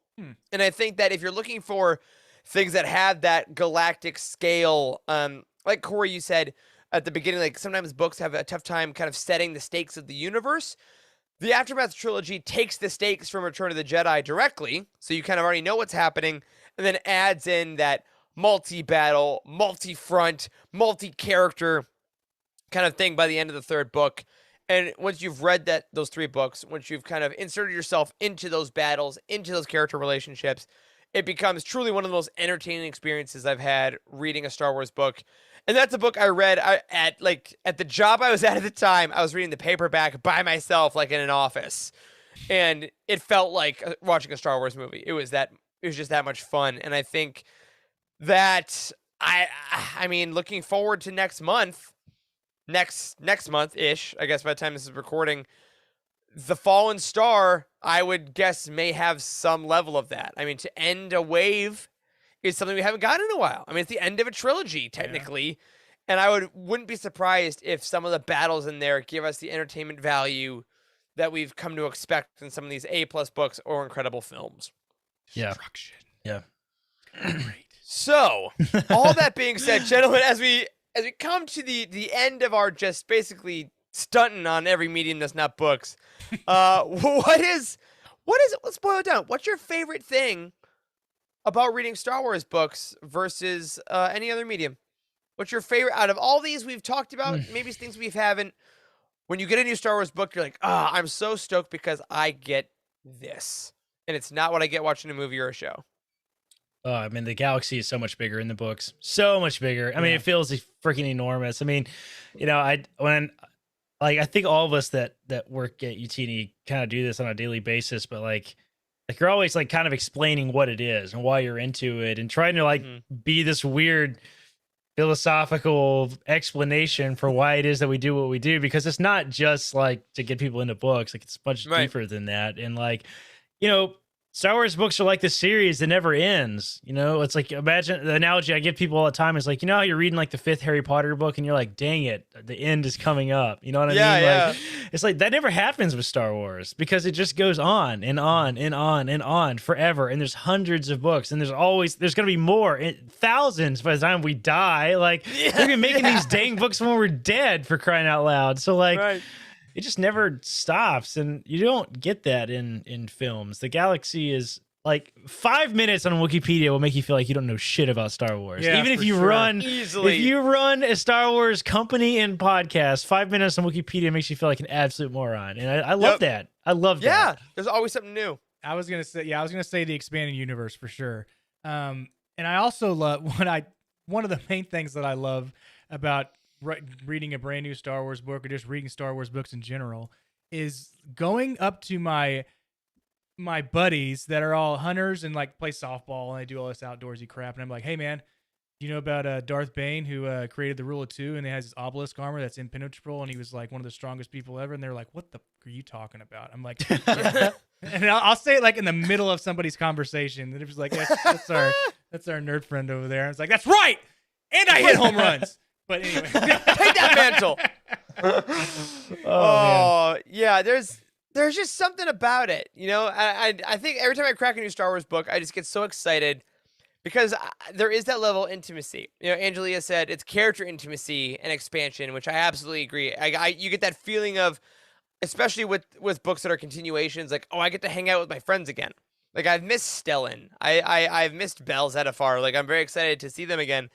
And I think that if you're looking for things that have that galactic scale, like Corey, you said at the beginning, like sometimes books have a tough time kind of setting the stakes of the universe. The Aftermath Trilogy takes the stakes from Return of the Jedi directly, so you kind of already know what's happening, and then adds in that multi-battle, multi-front, multi-character kind of thing by the end of the third book. And once you've read those three books, once you've kind of inserted yourself into those battles, into those character relationships, it becomes truly one of the most entertaining experiences I've had reading a Star Wars book. And that's a book I read at the job I was at the time. I was reading the paperback by myself, like in an office, and it felt like watching a Star Wars movie. It was just that much fun. And I think that I mean, looking forward to next month ish, I guess by the time this is recording, The Fallen Star, I would guess, may have some level of that. I mean, to end a wave is something we haven't gotten in a while. I mean, it's the end of a trilogy, technically. And I wouldn't be surprised if some of the battles in there give us the entertainment value that we've come to expect in some of these A+ books or incredible films. Yeah. Yeah. So, all that being said, gentlemen, as we come to the end of our just basically stunting on every medium that's not books, what is let's boil it down. What's your favorite thing about reading Star Wars books versus any other medium? What's your favorite out of all these we've talked about? Maybe it's things we haven't. When you get a new Star Wars book, you're like, I'm so stoked because I get this, and it's not what I get watching a movie or a show. I mean, the galaxy is so much bigger in the books. So much bigger. I mean, it feels freaking enormous. I mean, I think all of us that work at Youtini kind of do this on a daily basis, but like you're always like kind of explaining what it is and why you're into it and trying to be this weird philosophical explanation for why it is that we do what we do, because it's not just like to get people into books. Like it's much deeper than that. And like, Star Wars books are like the series that never ends. You know, it's like, imagine the analogy I give people all the time is like, you know how you're reading like the 5th Harry Potter book and you're like, dang it, the end is coming up. You know what I mean? Yeah. Like, it's like that never happens with Star Wars because it just goes on and on and on and on forever. And there's hundreds of books and there's going to be more, thousands by the time we die. Like they're going to be making these dang books when we're dead, for crying out loud. So like, it just never stops, and you don't get that in films. The galaxy is like 5 minutes on Wikipedia will make you feel like you don't know shit about Star Wars. Yeah, Even if for you sure. run Easily. if you run a Star Wars company and podcast, 5 minutes on Wikipedia makes you feel like an absolute moron. And I love that. I love Yeah, that. there's always something new. I was gonna say the expanded universe for sure. And I also love one of the main things that I love about reading a brand new Star Wars book or just reading Star Wars books in general is going up to my buddies that are all hunters and like play softball and they do all this outdoorsy crap, and I'm like, hey man, do you know about Darth Bane, who created the Rule of Two, and he has his obelisk armor that's impenetrable, and he was like one of the strongest people ever? And they're like, what the fuck are you talking about? I'm like, yeah. And I'll say it like in the middle of somebody's converson, and it was like, that's our nerd friend over there. I was like, that's right, and I hit home runs. But anyway, Take that mantle. Oh, yeah. There's just something about it, you know. I think every time I crack a new Star Wars book, I just get so excited because there is that level of intimacy. You know, Angelia said it's character intimacy and expansion, which I absolutely agree. You get that feeling of, especially with books that are continuations, like, oh, I get to hang out with my friends again. Like I've missed Stellan. I've missed Bell Zettifar. Like I'm very excited to see them again.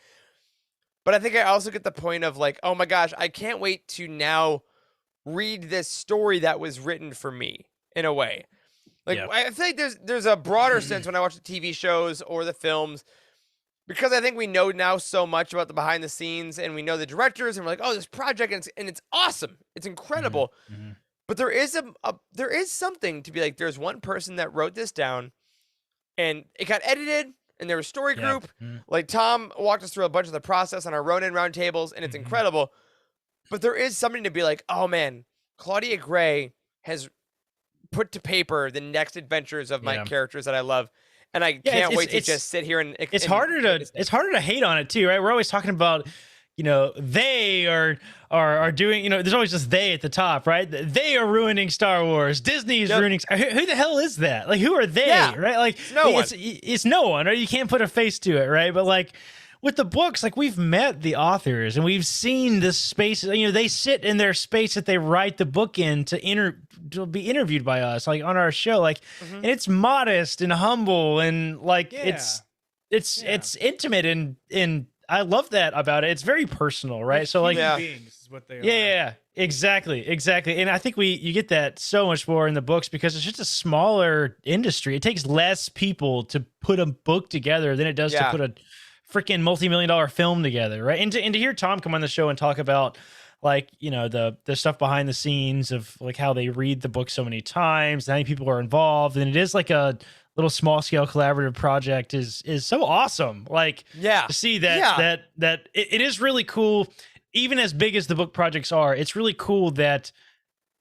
But I think I also get the point of like, oh my gosh, I can't wait to now read this story that was written for me in a way. Like I feel like there's a broader sense when I watch the TV shows or the films, because I think we know now so much about the behind the scenes and we know the directors and we're like, oh, this project and it's awesome. It's incredible. Mm-hmm. But there is there is something to be like, there's one person that wrote this down and it got edited. And there was story group. Like Tom walked us through a bunch of the process on our Ronin roundtables, and it's incredible. But there is something to be like, oh man, Claudia Gray has put to paper the next adventures of my characters that I love, and I can't wait to just sit here and. It's harder to hate on it too, right? We're always talking about, you know, they are doing, you know, there's always just they at the top, right? They are ruining Star Wars. Disney's ruining. Who the hell is that? Like, who are they? Right? Like, it's no one, right? You can't put a face to it, right? But like with the books, like we've met the authors and we've seen this space. You know, they sit in their space that they write the book in to be interviewed by us, like on our show, like, and it's modest and humble and like it's intimate and I love that about it. It's very personal, right? So like, beings is what they are. Yeah, exactly. And I think you get that so much more in the books because it's just a smaller industry. It takes less people to put a book together than it does to put a freaking multi-million-dollar film together, right? And to hear Tom come on the show and talk about like, you know, the stuff behind the scenes of like how they read the book so many times, how many people are involved, and it is like a little small scale collaborative project is so awesome. Like, to see that it is really cool. Even as big as the book projects are, it's really cool that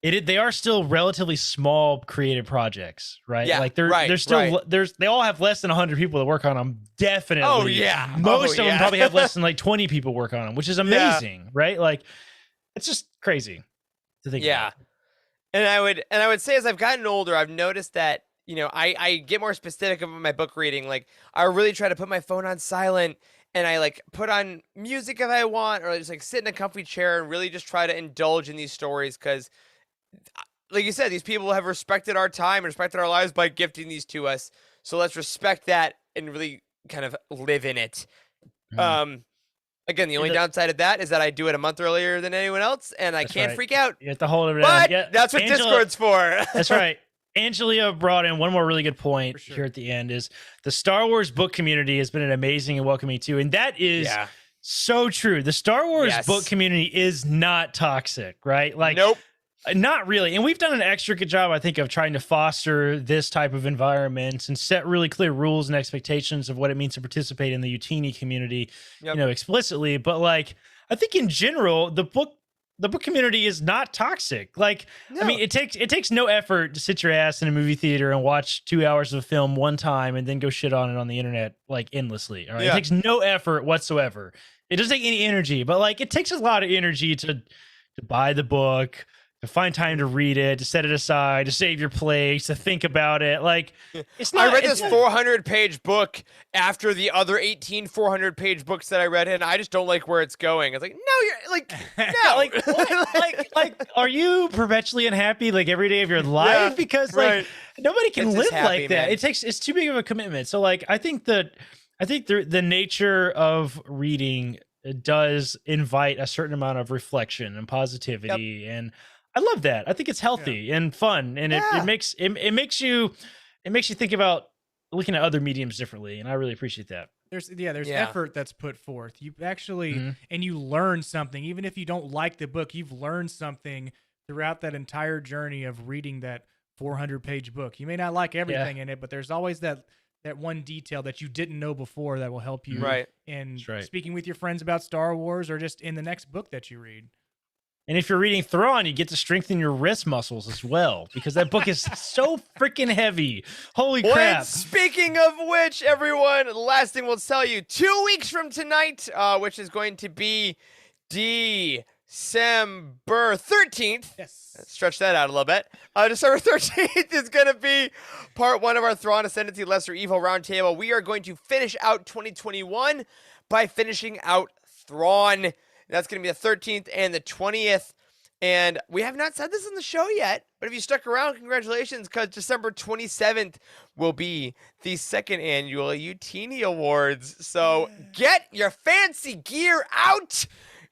they are still relatively small creative projects, right? Yeah, like they're still they all have less than 100 people that work on them. Definitely. Oh yeah. Most of them probably have less than like 20 people work on them, which is amazing, right? Like it's just crazy to think about. And I would say as I've gotten older, I've noticed that, you know, I get more specific about my book reading. Like I really try to put my phone on silent and I like put on music if I want, or just like sit in a comfy chair and really just try to indulge in these stories. Cause like you said, these people have respected our time and respected our lives by gifting these to us. So let's respect that and really kind of live in it. Again, the only downside of that is that I do it a month earlier than anyone else and I can't freak out. You have to hold it but down. That's what Discord's for. That's right. Angelia brought in one more really good point here at the end is the Star Wars book community has been an amazing and welcoming too. And that is so true. The Star Wars book community is not toxic, right? Like, nope. Not really. And we've done an extra good job, I think, of trying to foster this type of environment and set really clear rules and expectations of what it means to participate in the Youtini community, you know, explicitly. But like, I think in general, the book the book community is not toxic. Like, I mean, it takes no effort to sit your ass in a movie theater and watch 2 hours of a film one time and then go shit on it on the internet like endlessly. All right, it takes no effort whatsoever. It doesn't take any energy, but like it takes a lot of energy to buy the book, to find time to read it, to set it aside, to save your place, to think about it. Like, it's not. I read this 400-page book after the other 18 400-page books that I read, and I just don't like where it's going. It's like, no, you're like, no. like, what? like, are you perpetually unhappy like every day of your life? Yeah, because like nobody can It's live just happy, like that. man. It's too big of a commitment. So like, I think the nature of reading does invite a certain amount of reflection and positivity, and I love that. I think it's healthy and fun, and it makes you think about looking at other mediums differently, and I really appreciate that. There's effort that's put forth. You actually and you learn something, even if you don't like the book. You've learned something throughout that entire journey of reading that 400-page book. You may not like everything in it, but there's always that one detail that you didn't know before that will help you in speaking with your friends about Star Wars or just in the next book that you read. And if you're reading Thrawn, you get to strengthen your wrist muscles as well, because that book is so freaking heavy. Holy crap. And speaking of which, everyone, the last thing we'll tell you, 2 weeks from tonight, which is going to be December 13th. Yes. Let's stretch that out a little bit. December 13th is going to be part 1 of our Thrawn Ascendancy Lesser Evil Roundtable. We are going to finish out 2021 by finishing out Thrawn. That's going to be the 13th and the 20th. And we have not said this on the show yet, but if you stuck around, congratulations, because December 27th will be the 2nd annual Youtini Awards. So get your fancy gear out,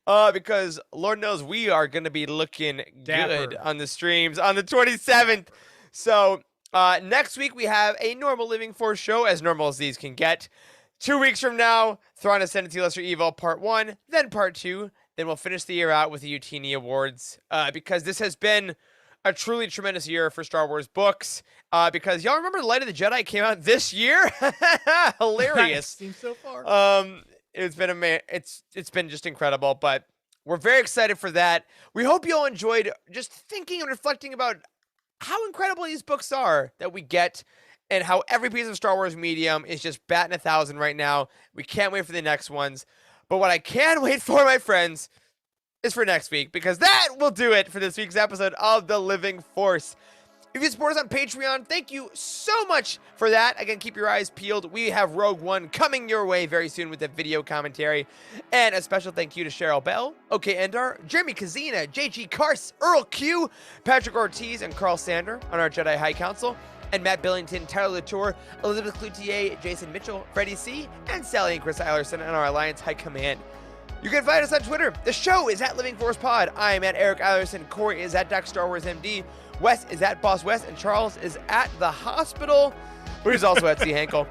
because Lord knows we are going to be looking good on the streams on the 27th. So next week we have a normal Living Force show, as normal as these can get. 2 weeks from now, Thrawn Ascendancy Lesser Evil Part 1, then Part 2. Then we'll finish the year out with the Youtini Awards, because this has been a truly tremendous year for Star Wars books. Because y'all remember Light of the Jedi came out this year? Hilarious. Seems so far. It's been just incredible, but we're very excited for that. We hope you all enjoyed just thinking and reflecting about how incredible these books are that we get, and how every piece of Star Wars medium is just batting 1,000 right now. We can't wait for the next ones. But what I can wait for, my friends, is for next week, because that will do it for this week's episode of The Living Force. If you support us on Patreon, thank you so much for that. Again, keep your eyes peeled. We have Rogue One coming your way very soon with a video commentary. And a special thank you to Cheryl Bell, OK Endar, Jeremy Kazina, JG Kars, Earl Q, Patrick Ortiz, and Carl Sander on our Jedi High Council. And Matt Billington, Tyler Latour, Elizabeth Cloutier, Jason Mitchell, Freddie C., and Sally and Chris Eilerson on our Alliance High Command. You can find us on Twitter. The show is at Living Force Pod. I am at Eric Eilerson. Corey is at Doc Star Wars MD. Wes is at Boss Wes. And Charles is at The Hospital, who is also at C. Hankel.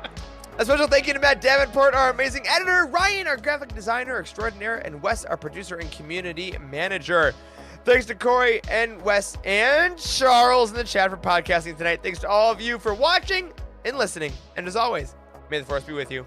A special thank you to Matt Davenport, our amazing editor, Ryan, our graphic designer extraordinaire, and Wes, our producer and community manager. Thanks to Corey and Wes and Charles in the chat for podcasting tonight. Thanks to all of you for watching and listening. And as always, may the Force be with you.